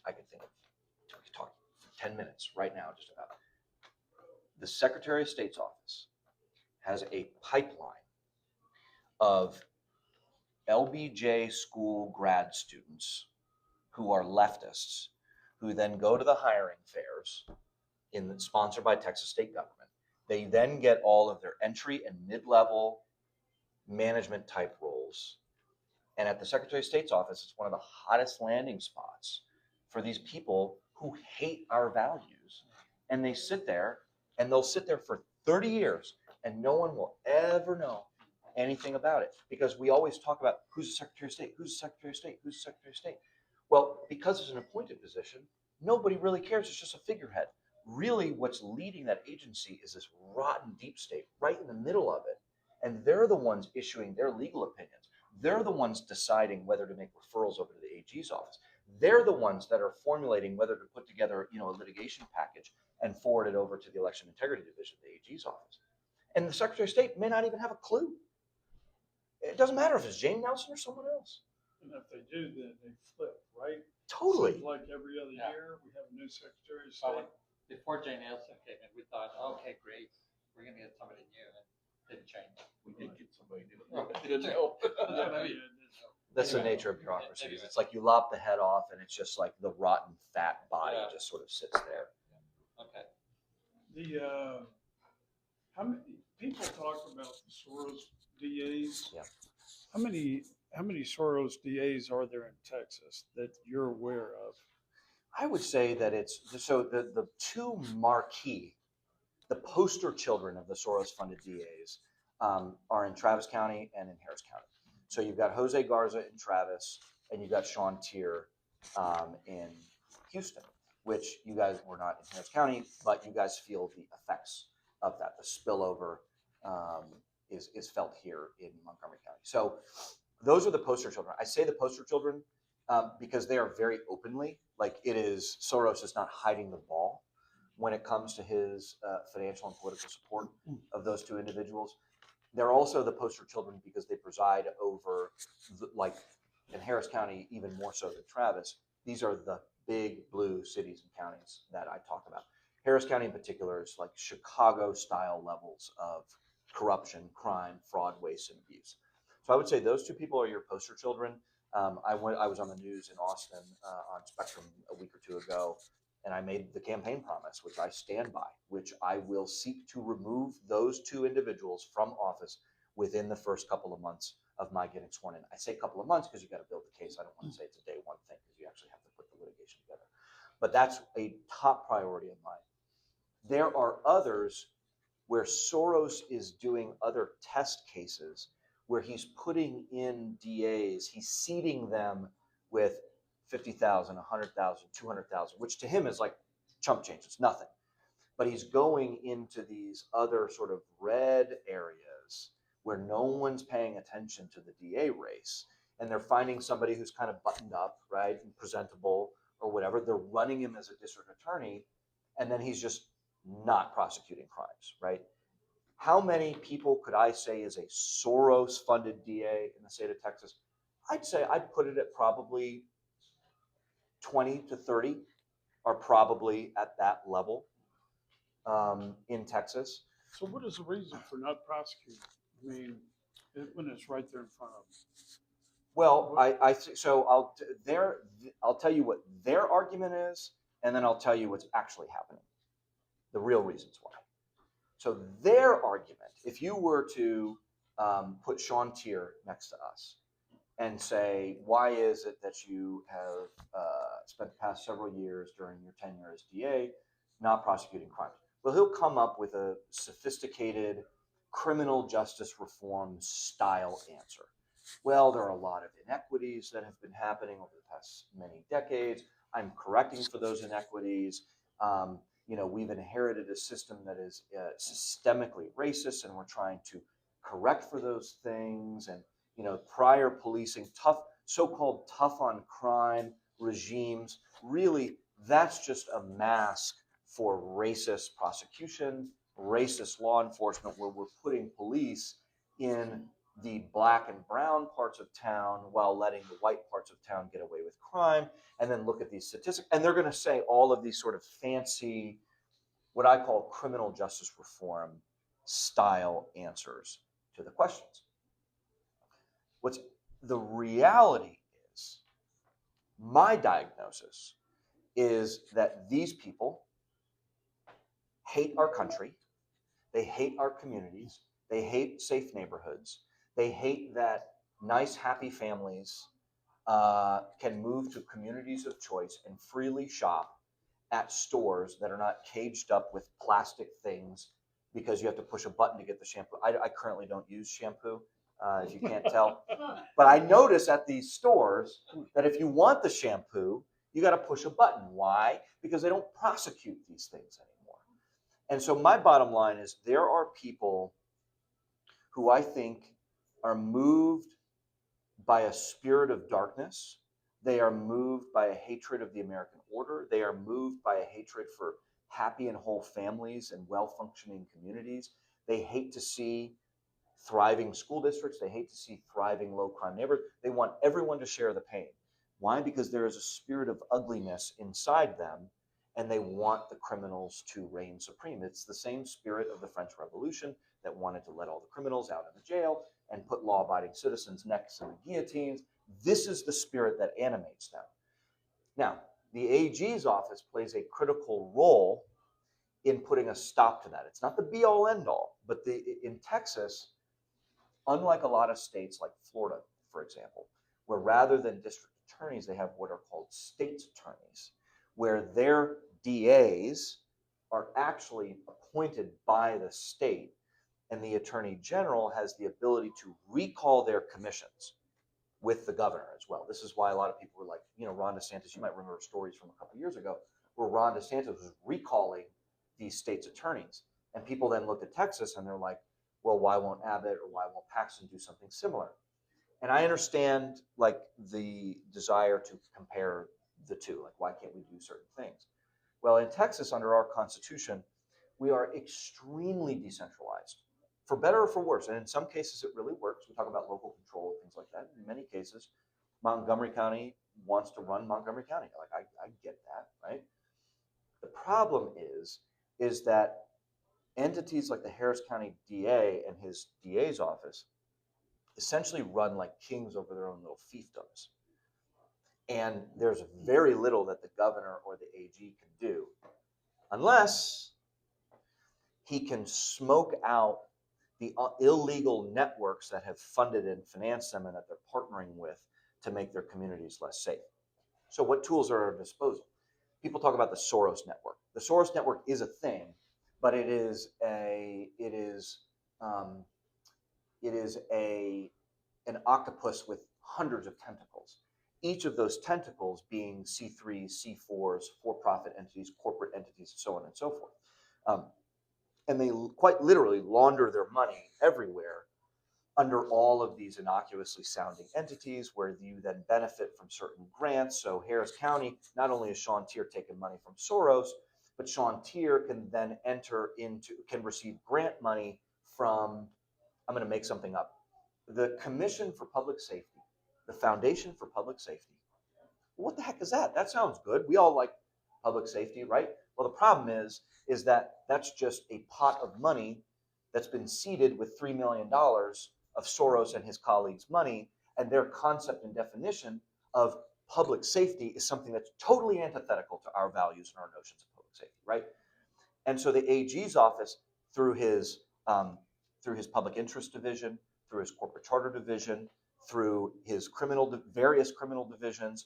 I could think of, we could talk for 10 minutes right now just about it. The Secretary of State's office has a pipeline of LBJ school grad students who are leftists, who then go to the hiring fairs sponsored by Texas state government. They then get all of their entry and mid-level management type roles. And at the Secretary of State's office, it's one of the hottest landing spots for these people who hate our values. And they sit there, and they'll sit there for 30 years, and no one will ever know anything about it, because we always talk about who's the Secretary of State, who's the Secretary of State, who's the Secretary of State. Well, because it's an appointed position, nobody really cares. It's just a figurehead. Really, what's leading that agency is this rotten deep state right in the middle of it. And they're the ones issuing their legal opinions. They're the ones deciding whether to make referrals over to the AG's office. They're the ones that are formulating whether to put together, a litigation package and forward it over to the Election Integrity Division of the AG's office. And the Secretary of State may not even have a clue. It doesn't matter if it's Jane Nelson or someone else. And if they do, then they flip, right? Totally. Seems like every other Yeah. year, we have a new Secretary of Well, State. before Jane Nelson came in, we thought, okay, great, we're gonna get somebody new, and it didn't change. We did get somebody new. Right. It didn't help. That's the Anyway. nature of bureaucracies. Anyway. It's like you lop the head off and it's just like the rotten fat body Yeah. just sort of sits there. Okay. How many people talk about the Soros DAs? Yeah. How many Soros DAs are there in Texas that you're aware of? I would say that it's so the two marquee, the poster children of the Soros funded DAs are in Travis County and in Harris County. So you've got Jose Garza in Travis and you've got Sean Tier in Houston, which you guys were not in Harris County, but you guys feel the effects of that. The spillover is felt here in Montgomery County. So those are the poster children. I say the poster children because they are very openly, like Soros is not hiding the ball when it comes to his financial and political support of those two individuals. They're also the poster children because they preside over, like in Harris County, even more so than Travis. These are the big blue cities and counties that I talk about. Harris County in particular is like Chicago style levels of corruption, crime, fraud, waste, and abuse. So I would say those two people are your poster children. I was on the news in Austin on Spectrum a week or two ago, and I made the campaign promise, which I stand by, which I will seek to remove those two individuals from office within the first couple of months of my getting sworn in. I say couple of months because you got to build the case. I don't want to say it's a day one thing because you actually have to put the litigation together. But that's a top priority of mine. There are others where Soros is doing other test cases where he's putting in DAs, he's seeding them with 50,000, 100,000, 200,000, which to him is like chump change. It's nothing. But he's going into these other sort of red areas where no one's paying attention to the DA race. And they're finding somebody who's kind of buttoned up, right, and presentable or whatever. They're running him as a district attorney, and then he's just not prosecuting crimes, right? How many people could I say is a Soros-funded DA in the state of Texas? I'd say I'd put it at probably 20 to 30 are probably at that level in Texas. So what is the reason for not prosecuting? I mean, when it's right there in front of them? Well, I'll tell you what their argument is, and then I'll tell you what's actually happening. The real reasons why. So their argument, if you were to put Sean Tier next to us and say, why is it that you have spent the past several years during your tenure as DA not prosecuting crimes? Well, he'll come up with a sophisticated criminal justice reform style answer. Well, there are a lot of inequities that have been happening over the past many decades. I'm correcting for those inequities. We've inherited a system that is systemically racist, and we're trying to correct for those things. And, prior policing, so-called tough on crime regimes, really, that's just a mask for racist prosecution, racist law enforcement, where we're putting police in the black and brown parts of town while letting the white parts of town get away with crime. And then look at these statistics. And they're going to say all of these sort of fancy, what I call criminal justice reform style answers to the questions. What's the reality is, my diagnosis is that these people hate our country. They hate our communities. They hate safe neighborhoods. They hate that nice, happy families can move to communities of choice and freely shop at stores that are not caged up with plastic things because you have to push a button to get the shampoo. I currently don't use shampoo, if you can't tell. But I notice at these stores that if you want the shampoo, you got to push a button. Why? Because they don't prosecute these things anymore. And so my bottom line is there are people who I think are moved by a spirit of darkness. They are moved by a hatred of the American order. They are moved by a hatred for happy and whole families and well-functioning communities. They hate to see thriving school districts. They hate to see thriving low-crime neighborhoods. They want everyone to share the pain. Why? Because there is a spirit of ugliness inside them, and they want the criminals to reign supreme. It's the same spirit of the French Revolution that wanted to let all the criminals out of the jail and put law-abiding citizens' necks in the guillotines. This is the spirit that animates them. Now, the AG's office plays a critical role in putting a stop to that. It's not the be-all, end-all, but in Texas, unlike a lot of states like Florida, for example, where rather than district attorneys, they have what are called state's attorneys, where their DAs are actually appointed by the state, and the attorney general has the ability to recall their commissions with the governor as well. This is why a lot of people were like, Ron DeSantis, you might remember stories from a couple of years ago where Ron DeSantis was recalling these state's attorneys. And people then looked at Texas and they're like, well, why won't Abbott or why won't Paxton do something similar? And I understand like the desire to compare the two, like why can't we do certain things? Well, in Texas, under our Constitution, we are extremely decentralized, for better or for worse. And in some cases, it really works. We talk about local control and things like that. In many cases, Montgomery County wants to run Montgomery County. Like, I get that, right? The problem is that entities like the Harris County DA and his DA's office essentially run like kings over their own little fiefdoms. And there's very little that the governor or the AG can do unless he can smoke out the illegal networks that have funded and financed them and that they're partnering with to make their communities less safe. So what tools are at our disposal? People talk about the Soros network. The Soros network is a thing, but it is an octopus with hundreds of tentacles. Each of those tentacles being C3s, C4s, for-profit entities, corporate entities, so on and so forth. And they quite literally launder their money everywhere under all of these innocuously sounding entities where you then benefit from certain grants. So Harris County, not only is Sean Tier taking money from Soros, but Sean Tier can then can receive grant money from, I'm going to make something up, the Commission for Public Safety, the Foundation for Public Safety. What the heck is that? That sounds good. We all like public safety, right? Well, the problem is that that's just a pot of money that's been seeded with $3 million of Soros and his colleagues' money, and their concept and definition of public safety is something that's totally antithetical to our values and our notions of public safety, right? And so the AG's office, through his public interest division, through his corporate charter division, through his various criminal divisions,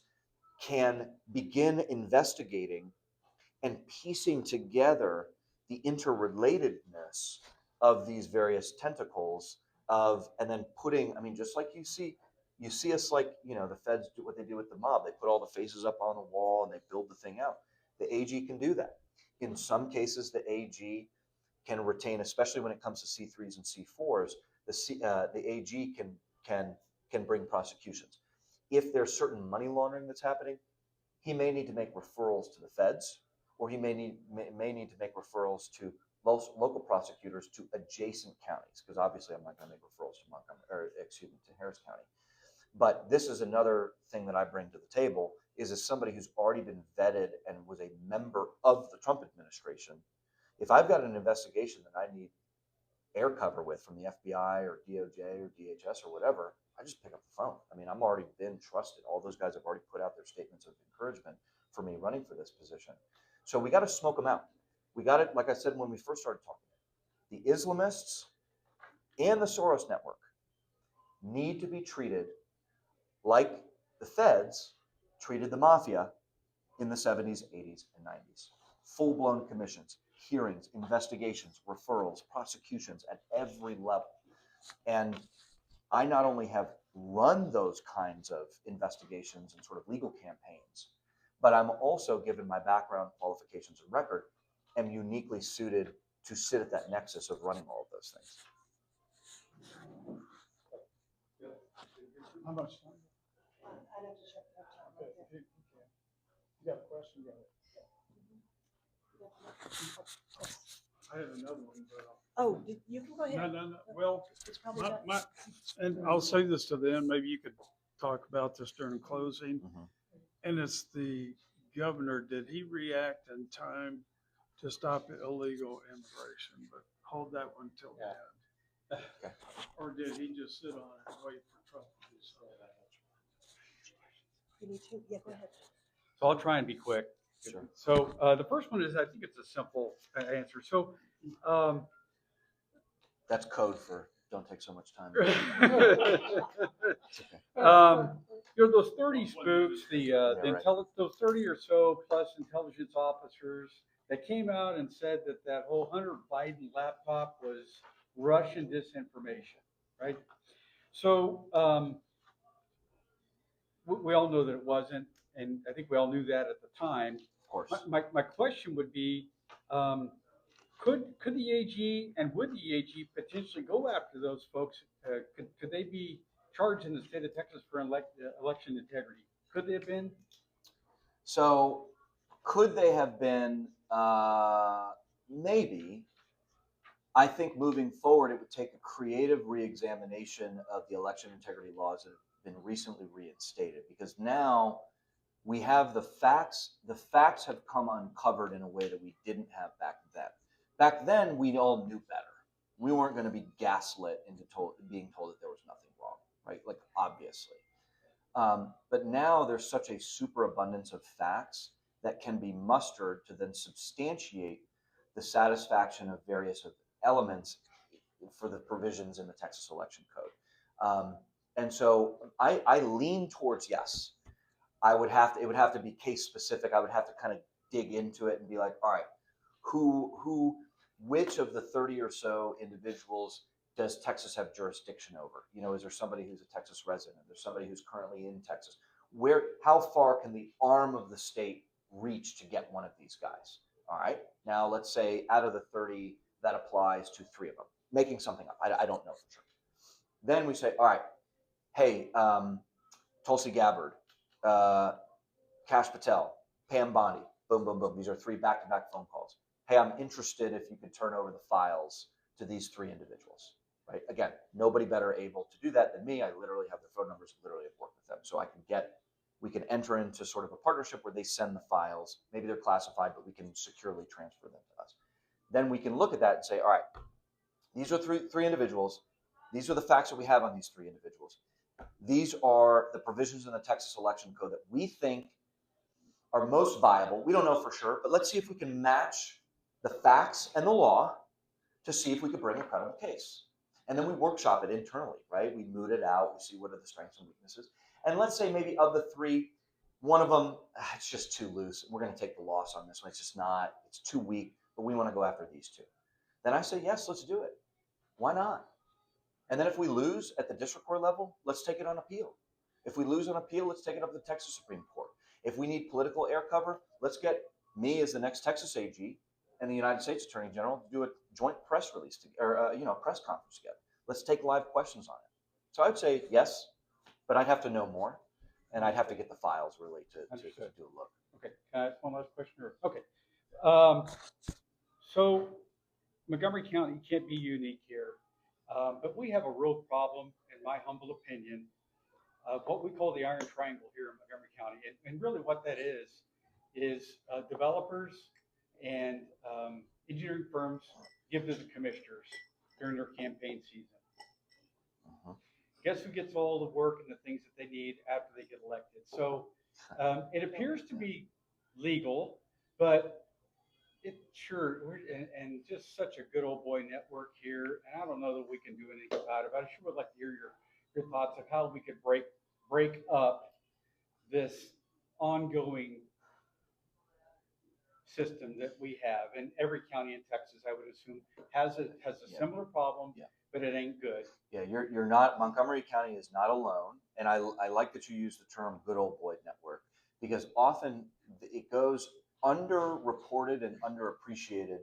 can begin investigating and piecing together the interrelatedness of these various tentacles and then putting, I mean, just like you see us like, the feds do what they do with the mob. They put all the faces up on the wall and they build the thing out. The AG can do that. In some cases, the AG can retain, especially when it comes to C3s and C4s, the AG can bring prosecutions. If there's certain money laundering that's happening, he may need to make referrals to the feds, or he may need to make referrals to local prosecutors to adjacent counties, because obviously I'm not going to make referrals to Harris County. But this is another thing that I bring to the table is as somebody who's already been vetted and was a member of the Trump administration. If I've got an investigation that I need air cover with from the FBI or DOJ or DHS or whatever, I just pick up the phone. I mean, I'm already been trusted. All those guys have already put out their statements of encouragement for me running for this position. So we got to smoke them out. We got it, like I said when we first started talking. The Islamists and the Soros network need to be treated like the feds treated the mafia in the 70s, 80s, and 90s. Full-blown commissions, hearings, investigations, referrals, prosecutions at every level. And I not only have run those kinds of investigations and sort of legal campaigns, but I'm also, given my background, qualifications, and record, am uniquely suited to sit at that nexus of running all of those things. How much time? I'd have to check that time. Okay, Okay. you got a question? I have another one, but Oh, you can go ahead. no. Well, It's probably done. and I'll say this to them, maybe you could talk about this during closing. Mhm. And it's the governor, did he react in time to stop illegal immigration? But hold that one till the end. Okay. Or did he just sit on it and wait for Trump to do something? You need to, yeah, go ahead. So I'll try and be quick. Sure. So the first one is, I think it's a simple answer. So That's code for don't take so much time. It's okay. those 30 spooks, right. those 30 or so plus intelligence officers that came out and said that whole Hunter Biden laptop was Russian disinformation, right? So we all know that it wasn't, and I think we all knew that at the time. Of course. My question would be, could the AG and would the AG potentially go after those folks? Could they be charged in the state of Texas for election integrity? Could they have been? So could they have been? Maybe. I think moving forward, it would take a creative reexamination of the election integrity laws that have been recently reinstated, because now we have the facts. The facts have come uncovered in a way that we didn't have back then. Back then, we all knew better. We weren't going to be gaslit into being told that there was nothing wrong. right? Like obviously. But now there's such a superabundance of facts that can be mustered to then substantiate the satisfaction of various elements for the provisions in the Texas Election Code. And so I lean towards yes. It would have to be case specific. I would have to kind of dig into it and be like, all right, which of the 30 or so individuals does Texas have jurisdiction over? You know, is there somebody who's a Texas resident? There's somebody who's currently in Texas. How far can the arm of the state reach to get one of these guys? All right. Now let's say out of the 30, that applies to 3 of them. Making something up. I don't know for sure. Then we say, all right, hey, Tulsi Gabbard, Kash Patel, Pam Bondi, boom, boom, boom. These are 3 back-to-back phone calls. Hey, I'm interested if you could turn over the files to these 3 individuals, right? Again, nobody better able to do that than me. I literally have their phone numbers, literally have worked with them. So we can enter into sort of a partnership where they send the files. Maybe they're classified, but we can securely transfer them to us. Then we can look at that and say, all right, these are three individuals. These are the facts that we have on these 3 individuals. These are the provisions in the Texas Election Code that we think are most viable. We don't know for sure, but let's see if we can match the facts and the law to see if we could bring a credible case. And then we workshop it internally, right? We moot it out. We see what are the strengths and weaknesses. And let's say maybe of the 3, one of them, it's just too loose. We're going to take the loss on this one. It's too weak, but we want to go after these 2. Then I say, yes, let's do it. Why not? And then if we lose at the district court level, let's take it on appeal. If we lose on appeal, let's take it up to the Texas Supreme Court. If we need political air cover, let's get me as the next Texas AG and the United States Attorney General to do a joint press release press conference together. Let's take live questions on it. So I would say yes, but I'd have to know more, and I'd have to get the files really to do a look. Okay, can I ask one last question? Okay. So Montgomery County can't be unique here, but we have a real problem, in my humble opinion, of what we call the Iron Triangle here in Montgomery County. And really what that is developers and engineering firms give to the commissioners during their campaign season. Guess who gets all the work and the things that they need after they get elected? So it appears to be legal, but and just such a good old boy network here. And I don't know that we can do anything about it, but I sure would like to hear your thoughts of how we could break up this ongoing system that we have. And every county in Texas, I would assume, has a similar problem, but it ain't good. Yeah, you're not, Montgomery County is not alone. And I like that you use the term good old boy network, because often it goes underreported and underappreciated,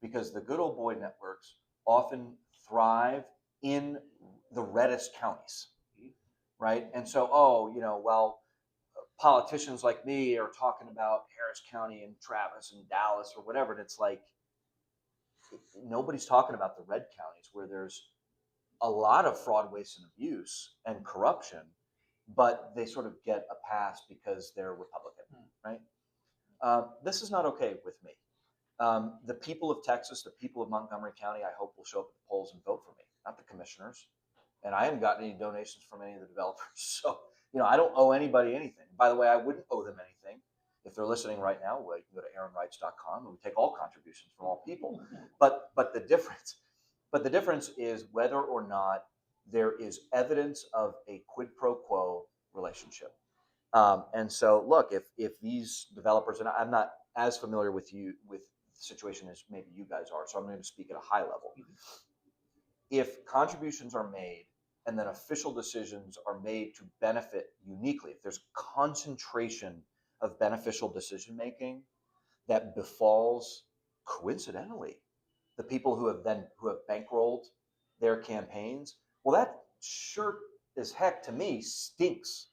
because the good old boy networks often thrive in the reddest counties, right? And so, politicians like me are talking about Harris County and Travis and Dallas or whatever, and it's like nobody's talking about the red counties where there's a lot of fraud, waste, and abuse and corruption, but they sort of get a pass because they're Republican, right? This is not okay with me. The people of Texas, the people of Montgomery County, I hope will show up at the polls and vote for me, not the commissioners. And I haven't gotten any donations from any of the developers. So, I don't owe anybody anything. By the way, I wouldn't owe them anything. If they're listening right now, well, you can go to aaronreitz.com and we take all contributions from all people. But the difference is whether or not there is evidence of a quid pro quo relationship. And so, look, if these developers, and I'm not as familiar with the situation as maybe you guys are, so I'm going to speak at a high level. If contributions are made and then official decisions are made to benefit uniquely, if there's concentration of beneficial decision making that befalls coincidentally the people who have bankrolled their campaigns, well, that sure as heck to me stinks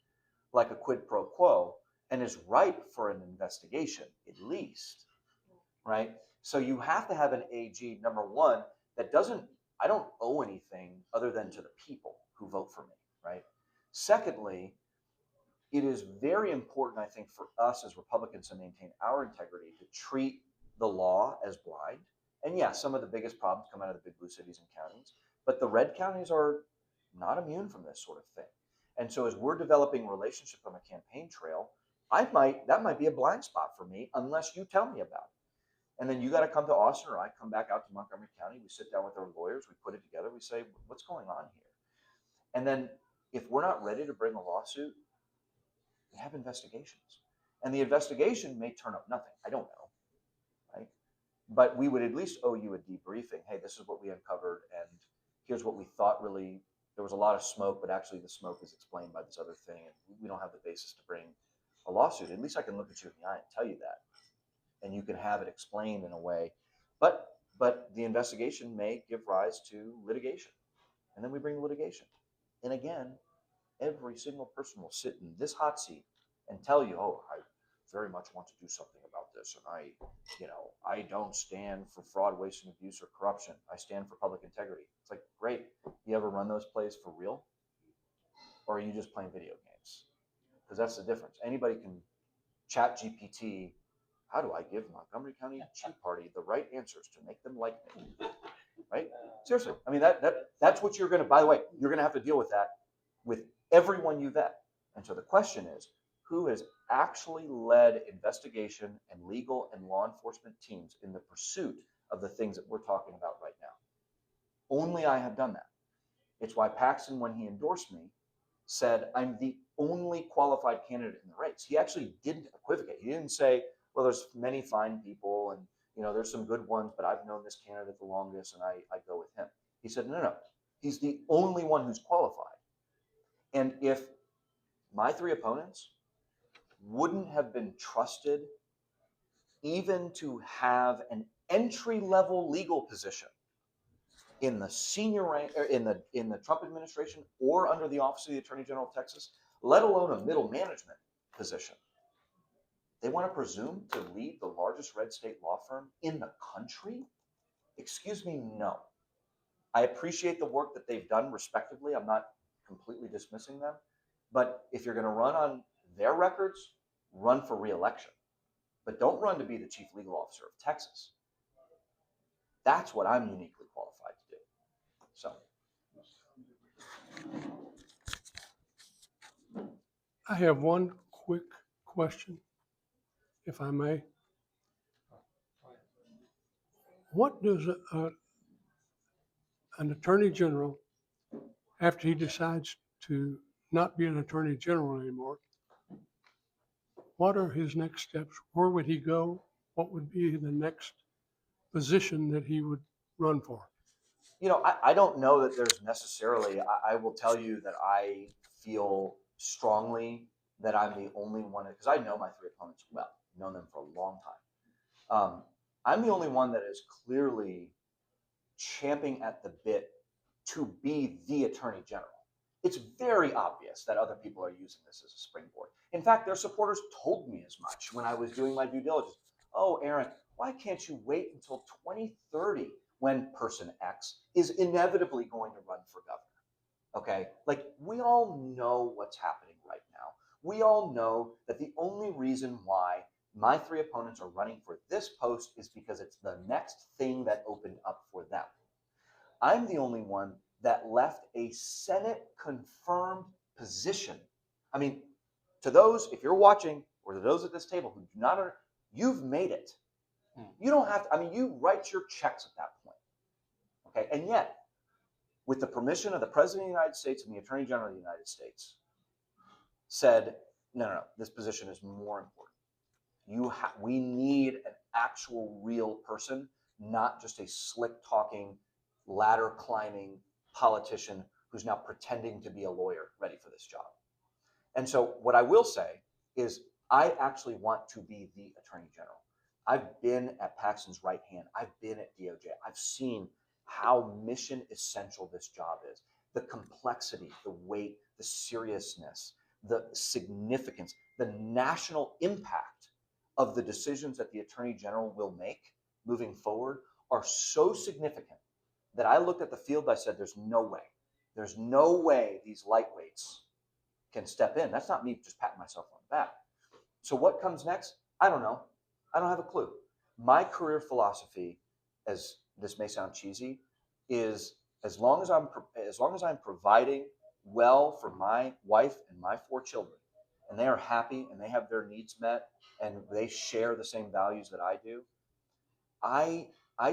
like a quid pro quo and is ripe for an investigation, at least, right? So you have to have an AG, number one, that I don't owe anything other than to the people who vote for me, right? Secondly, it is very important, I think, for us as Republicans to maintain our integrity, to treat the law as blind. And yeah, some of the biggest problems come out of the big blue cities and counties, but the red counties are not immune from this sort of thing. And so as we're developing relationship on the campaign trail, that might be a blind spot for me unless you tell me about it. And then you got to come to Austin, or I come back out to Montgomery County. We sit down with our lawyers, we put it together, we say, what's going on here? And then if we're not ready to bring a lawsuit, we have investigations. And the investigation may turn up nothing. I don't know, right? But we would at least owe you a debriefing. Hey, this is what we uncovered, and here's what we thought really, there was a lot of smoke, but actually the smoke is explained by this other thing, and we don't have the basis to bring a lawsuit. At least I can look at you in the eye and tell you that. And you can have it explained in a way. But the investigation may give rise to litigation. And then we bring the litigation. And again, every single person will sit in this hot seat and tell you, oh, I very much want to do something about this. And I don't stand for fraud, waste, and abuse or corruption. I stand for public integrity. It's like, great. You ever run those plays for real? Or are you just playing video games? Because that's the difference. Anybody can chat GPT, how do I give Montgomery County Tea Party the right answers to make them like me? Right? Seriously. I mean, that's what you're going to, by the way, you're going to have to deal with that with everyone you vet. And so the question is, who has actually led investigation and legal and law enforcement teams in the pursuit of the things that we're talking about right now? Only I have done that. It's why Paxton, when he endorsed me, said, I'm the only qualified candidate in the race. He actually didn't equivocate. He didn't say, well, there's many fine people and there's some good ones, but I've known this candidate the longest and I go with him. He said, no, he's the only one who's qualified. And if my three opponents wouldn't have been trusted even to have an entry-level legal position in the senior rank, or in the Trump administration, or under the office of the Attorney General of Texas, let alone a middle management position, they want to presume to lead the largest red state law firm in the country? Excuse me, no. I appreciate the work that they've done respectively. I'm not completely dismissing them. But if you're going to run on their records, run for re-election. But don't run to be the chief legal officer of Texas. That's what I'm uniquely qualified to do. So. I have one quick question, if I may. What does an attorney general, after he decides to not be an attorney general anymore, what are his next steps? Where would he go? What would be the next position that he would run for? I don't know that there's necessarily, I will tell you that I feel strongly that I'm the only one, because I know my three opponents well, known them for a long time. I'm the only one that is clearly champing at the bit to be the attorney general. It's very obvious that other people are using this as a springboard. In fact, their supporters told me as much when I was doing my due diligence. Oh, Aaron, why can't you wait until 2030 when person X is inevitably going to run for governor? Okay, like we all know what's happening right now. We all know that the only reason why my three opponents are running for this post is because it's the next thing that opened up for them. I'm the only one that left a Senate confirmed position. I mean, to those, if you're watching, or to those at this table who do not, you've made it. You don't have to, you write your checks at that point. Okay, and yet, with the permission of the President of the United States and the Attorney General of the United States, said, no, this position is more important. We need an actual real person, not just a slick talking, ladder climbing politician who's now pretending to be a lawyer ready for this job. And so what I will say is I actually want to be the Attorney General. I've been at Paxton's right hand. I've been at DOJ. I've seen how mission essential this job is. The complexity, the weight, the seriousness, the significance, the national impact of the decisions that the Attorney General will make moving forward are so significant that I looked at the field, I said, there's no way these lightweights can step in. That's not me just patting myself on the back. So what comes next? I don't know. I don't have a clue. My career philosophy, as this may sound cheesy, is as long as I'm providing well for my wife and my 4 children, and they are happy and they have their needs met and they share the same values that I do, I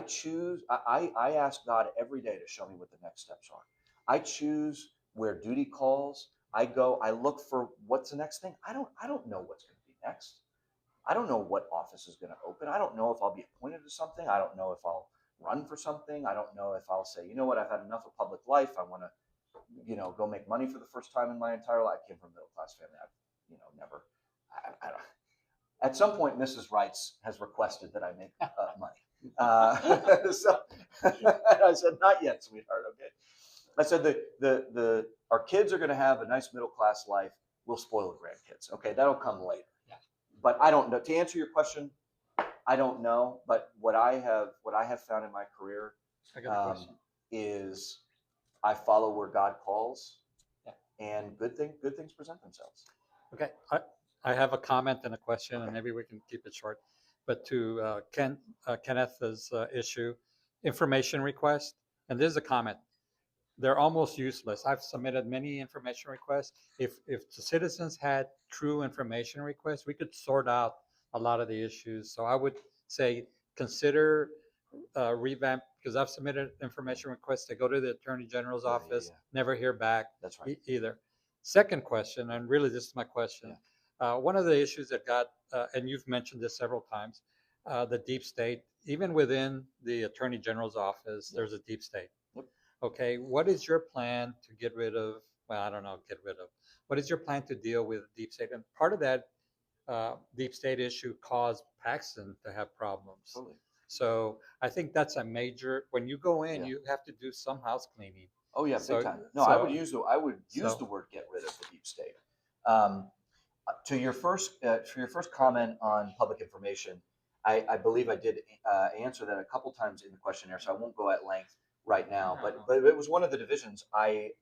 choose, I ask God every day to show me what the next steps are. I choose where duty calls. I go, I look for what's the next thing. I don't know what's going to be next. I don't know what office is going to open. I don't know if I'll be appointed to something. I don't know if I'll run for something. I don't know if I'll say, you know what, I've had enough of public life. I want to, go make money for the first time in my entire life. I came from a middle class family. I've, never, I don't. At some point, Mrs. Reitz has requested that I make money. So I said, not yet, sweetheart. Okay. I said our kids are going to have a nice middle class life. We'll spoil the grandkids. Okay, that'll come later. Yeah. But I don't know. To answer your question, I don't know. But what I have found in my career I got a question. is I follow where God calls, Yeah. and good things present themselves. Okay, I have a comment and a question, and maybe we can keep it short. But to Kenneth's issue, information request, and this is a comment. They're almost useless. I've submitted many information requests. If the citizens had true information requests, we could sort out a lot of the issues. So I would say consider revamp, because I've submitted information requests. They go to the Attorney General's office, Yeah. never hear back That's right. either. Second question, and really this is my question. One of the issues that got, and you've mentioned this several times, the deep state, even within the Attorney General's office, there's a deep state. Yep. Okay, what is your plan to get rid of, well, I don't know, what is your plan to deal with deep state? And part of that deep state issue caused Paxton to have problems. Totally. So I think that's a major, when you go in, Yeah. you have to do some house cleaning. Oh yeah, So- big time. No, I so- would use the word get rid of the deep state. To your first for your first comment on public information, I believe I did answer that a couple times in the questionnaire, so I won't go at length right now. But it was one of the divisions I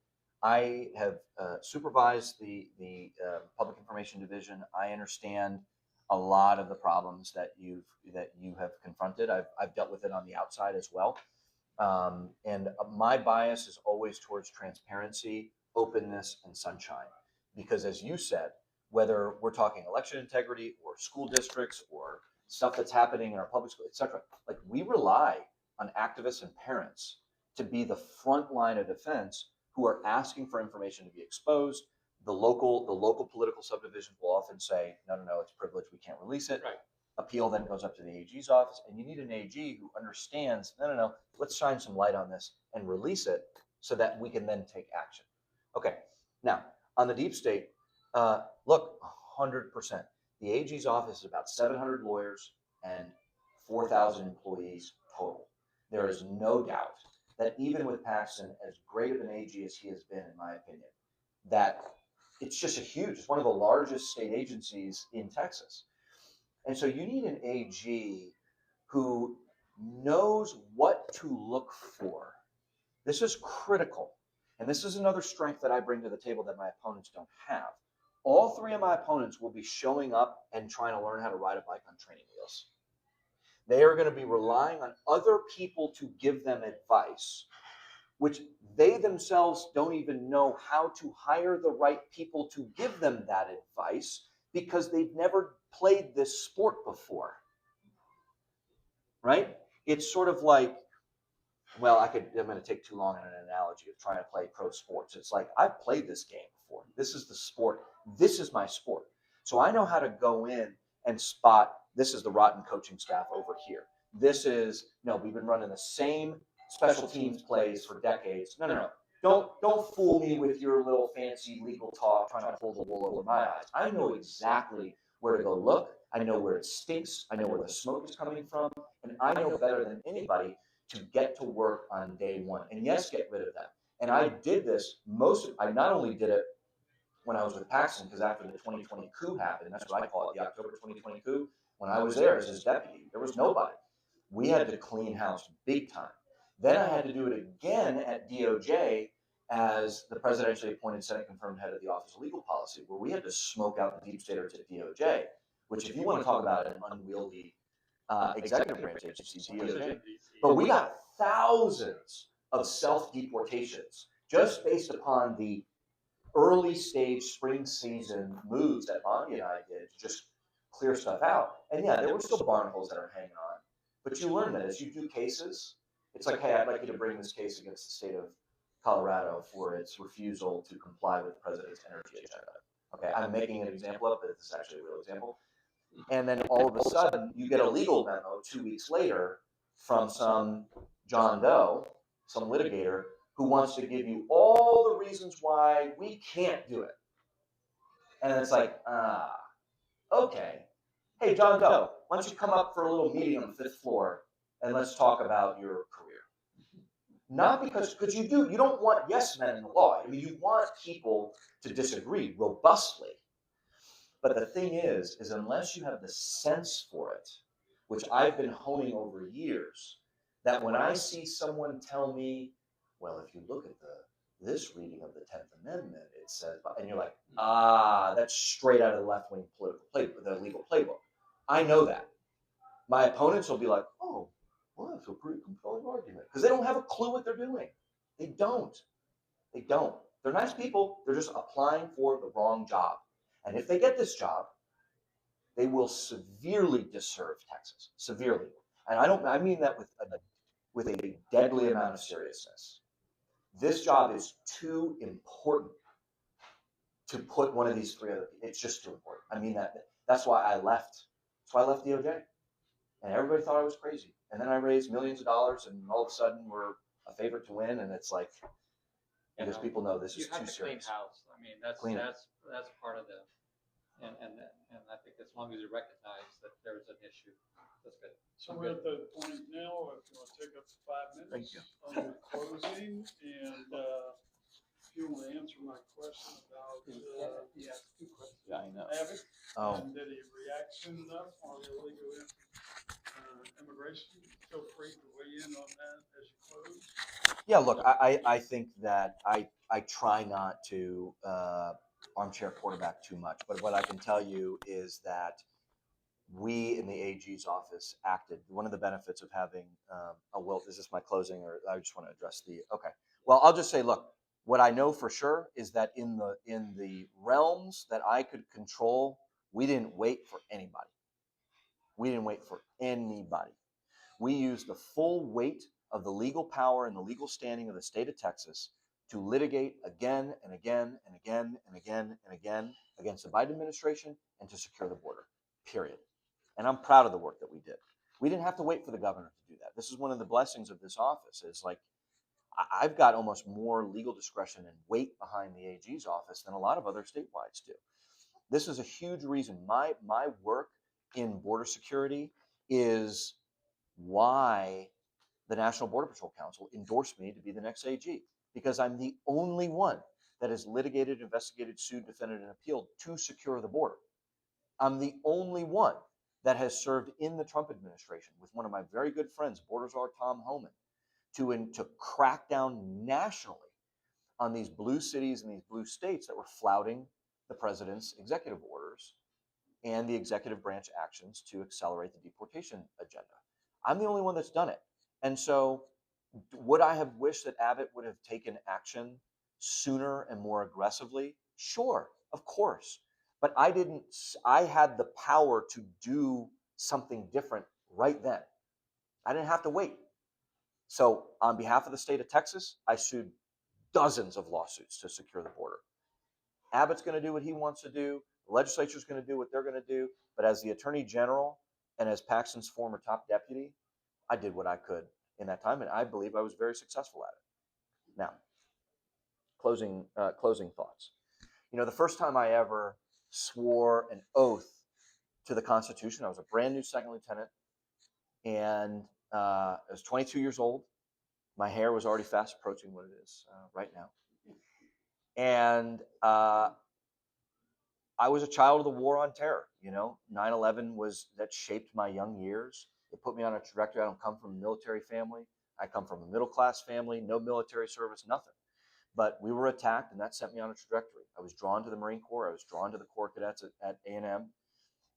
have supervised the public information division. I understand a lot of the problems that you have confronted. I've dealt with it on the outside as well. And my bias is always towards transparency, openness, and sunshine. Because as you said, whether we're talking election integrity or school districts or stuff that's happening in our public school, et cetera, like we rely on activists and parents to be the front line of defense who are asking for information to be exposed. The local political subdivisions will often say, no, it's privileged, we can't release it. Right. Appeal then goes up to the AG's office, and you need an AG who understands, no, let's shine some light on this and release it so that we can then take action. Okay, now on the deep state, look, 100%. The AG's office is about 700 lawyers and 4,000 employees total. There is no doubt that even with Paxton, as great of an AG as he has been, in my opinion, that it's one of the largest state agencies in Texas. And so you need an AG who knows what to look for. This is critical. And this is another strength that I bring to the table that my opponents don't have. All 3 of my opponents will be showing up and trying to learn how to ride a bike on training wheels. They are going to be relying on other people to give them advice, which they themselves don't even know how to hire the right people to give them that advice because they've never played this sport before. Right? It's sort of like, well, I'm going to take too long in an analogy of trying to play pro sports. It's like, I've played this game before. This is the sport. This is my sport. So I know how to go in and spot, this is the rotten coaching staff over here. This is, we've been running the same special teams plays for decades. No. Don't fool me with your little fancy legal talk trying to pull the wool over my eyes. I know exactly where to go look. I know where it stinks. I know where the smoke is coming from. And I know better than anybody to get to work on day one. And yes, get rid of them. And I did this I not only did it when I was with Paxton, because after the 2020 coup happened, that's what I call it, the October 2020 coup, when I was there as his deputy, there was nobody. We had to clean house big time. Then I had to do it again at DOJ as the presidentially appointed Senate confirmed head of the Office of Legal Policy, where we had to smoke out the deep staters at DOJ, which if you want to talk about an unwieldy executive branch agency, DOJ, but we got thousands of self-deportations just based upon the early stage spring season moves that Monty and I did to just clear stuff out. And yeah, there were still barnacles that are hanging on, but you learn that as you do cases, it's like, hey, I'd like you to bring this case against the state of Colorado for its refusal to comply with the president's energy agenda. Okay, I'm making an example of it, but this is actually a real example. And then all of a sudden, you get a legal memo 2 weeks later from some John Doe, some litigator, who wants to give you all the reasons why we can't do it. And it's like, okay. Hey, John Doe, why don't you come up for a little meeting on the 5th floor and let's talk about your career? Not because you don't want yes men in the law. I mean, you want people to disagree robustly. But the thing is unless you have the sense for it, which I've been honing over years, that when I see someone tell me, well, if you look at this reading of the 10th Amendment, it says, and you're like, that's straight out of the left-wing political playbook, the legal playbook. I know that. My opponents will be like, oh, well, that's a pretty compelling argument. Because they don't have a clue what they're doing. They don't. They don't. They're nice people. They're just applying for the wrong job. And if they get this job, they will severely disserve Texas. Severely. And I mean that with a deadly amount of seriousness. This job is too important to put one of these three other people. It's just too important. I mean that. That's why I left. That's why I left DOJ. And everybody thought I was crazy. And then I raised millions of dollars, and all of a sudden we're a favorite to win. And it's like, because people know this is too serious. Clean house. I mean, that's part of the, and I think as long as you recognize that there's an issue, that's good. So we're at the point now, if you want to take up 5 minutes. Thank you. On closing, and if you want to answer my question about Yeah, 2 questions. Yeah, I know. Abbott, Oh. and did he react soon enough on illegal immigration? Feel free to weigh in on that as you close. Yeah, look, I think that I try not to armchair quarterback too much, but what I can tell you is that we in the AG's office acted. One of the benefits of having is this my closing, or I just want to address okay. Well, I'll just say, look, what I know for sure is that in the realms that I could control, we didn't wait for anybody. We didn't wait for anybody. We used the full weight of the legal power and the legal standing of the state of Texas to litigate again and again and again and again and again against the Biden administration and to secure the border, period. And I'm proud of the work that we did. We didn't have to wait for the governor to do that. This is one of the blessings of this office. Is like, I've got almost more legal discretion and weight behind the AG's office than a lot of other statewide do. This is a huge reason. My work in border security is why the National Border Patrol Council endorsed me to be the next AG, because I'm the only one that has litigated, investigated, sued, defended, and appealed to secure the border. I'm the only one that has served in the Trump administration with one of my very good friends, Border Czar Tom Homan, to crack down nationally on these blue cities and these blue states that were flouting the president's executive orders and the executive branch actions to accelerate the deportation agenda. I'm the only one that's done it. And so would I have wished that Abbott would have taken action sooner and more aggressively? Sure, of course. But I had the power to do something different right then. I didn't have to wait. So on behalf of the state of Texas, I sued dozens of lawsuits to secure the border. Abbott's going to do what he wants to do. The legislature's going to do what they're going to do. But as the Attorney General and as Paxton's former top deputy, I did what I could in that time, and I believe I was very successful at it. Now, closing thoughts. You know, the first time I ever swore an oath to the Constitution, I was a brand new second lieutenant, and I was 22 years old. My hair was already fast approaching what it is right now. And I was a child of the war on terror. You know, 9/11 that shaped my young years. It put me on a trajectory. I don't come from a military family. I come from a middle-class family, no military service, nothing. But we were attacked, and that sent me on a trajectory. I was drawn to the Marine Corps. I was drawn to the Corps Cadets at A&M.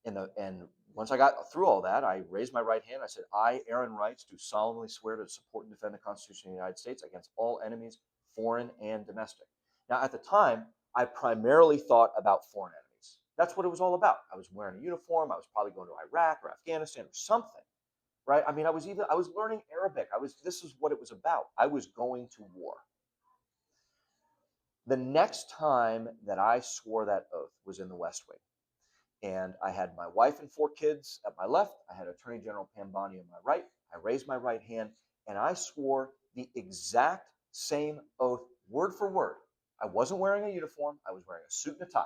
And once I got through all that, I raised my right hand. I said, I, Aaron Reitz, do solemnly swear to support and defend the Constitution of the United States against all enemies, foreign and domestic. Now, at the time, I primarily thought about foreign enemies. That's what it was all about. I was wearing a uniform. I was probably going to Iraq or Afghanistan or something, right? I mean, I was learning Arabic. This is what it was about. I was going to war. The next time that I swore that oath was in the West Wing. And I had my wife and 4 kids at my left. I had Attorney General Pam Bondi on my right. I raised my right hand and I swore the exact same oath, word for word. I wasn't wearing a uniform. I was wearing a suit and a tie.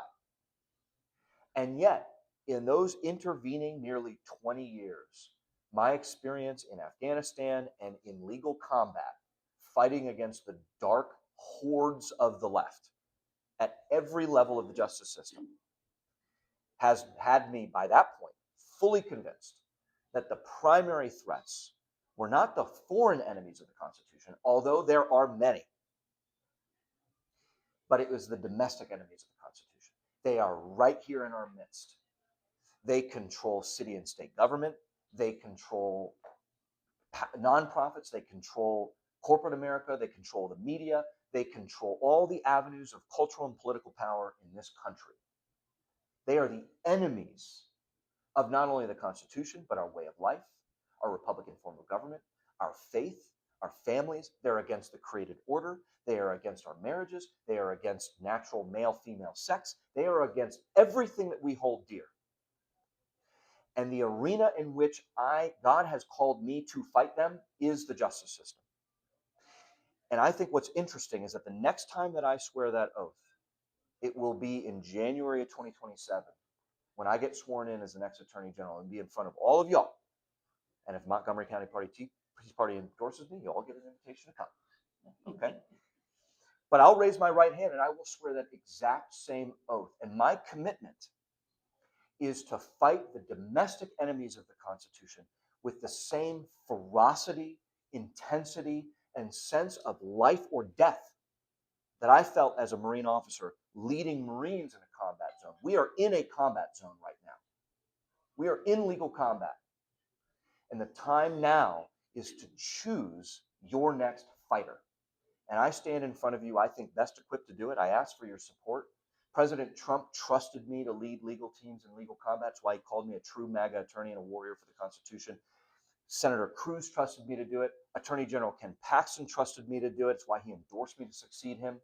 And yet, in those intervening nearly 20 years, my experience in Afghanistan and in legal combat, fighting against the dark hordes of the left at every level of the justice system, has had me, by that point, fully convinced that the primary threats were not the foreign enemies of the Constitution, although there are many, but it was the domestic enemies of the Constitution. They are right here in our midst. They control city and state government. They control nonprofits. They control corporate America. They control the media. They control all the avenues of cultural and political power in this country. They are the enemies of not only the Constitution, but our way of life, our Republican form of government, our faith, our families. They're against the created order. They are against our marriages. They are against natural male-female sex. They are against everything that we hold dear. And the arena in which God has called me to fight them is the justice system. And I think what's interesting is that the next time that I swear that oath, it will be in January of 2027 when I get sworn in as the next Attorney General and be in front of all of y'all. And if Montgomery County Peace Party endorses me, you all get an invitation to come. Okay? But I'll raise my right hand and I will swear that exact same oath. And my commitment is to fight the domestic enemies of the Constitution with the same ferocity, intensity, and sense of life or death that I felt as a Marine officer leading Marines in a combat zone. We are in a combat zone right now. We are in legal combat. And the time now is to choose your next fighter. And I stand in front of you, I think, best equipped to do it. I ask for your support. President Trump trusted me to lead legal teams in legal combat. That's why he called me a true MAGA attorney and a warrior for the Constitution. Senator Cruz trusted me to do it. Attorney General Ken Paxton trusted me to do it. It's why he endorsed me to succeed him.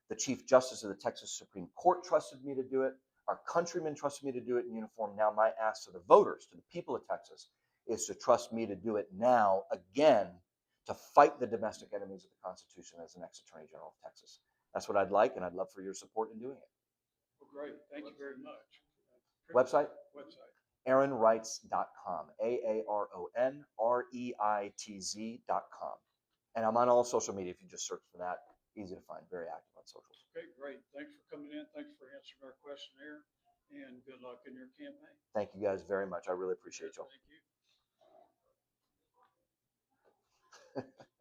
The Chief Justice of the Texas Supreme Court trusted me to do it. Our countrymen trusted me to do it in uniform. Now my ask to the voters, to the people of Texas, is to trust me to do it now again, to fight the domestic enemies of the Constitution as the next Attorney General of Texas. That's what I'd like, and I'd love for your support in doing it. Well, great. Thank you very much. Website? Website. AaronReitz.com. AaronReitz.com. And I'm on all social media. If you just search for that, easy to find, very active on socials. Okay, great. Thanks for coming in. Thanks for answering our questionnaire, and good luck in your campaign. Thank you guys very much. I really appreciate y'all. Thank you.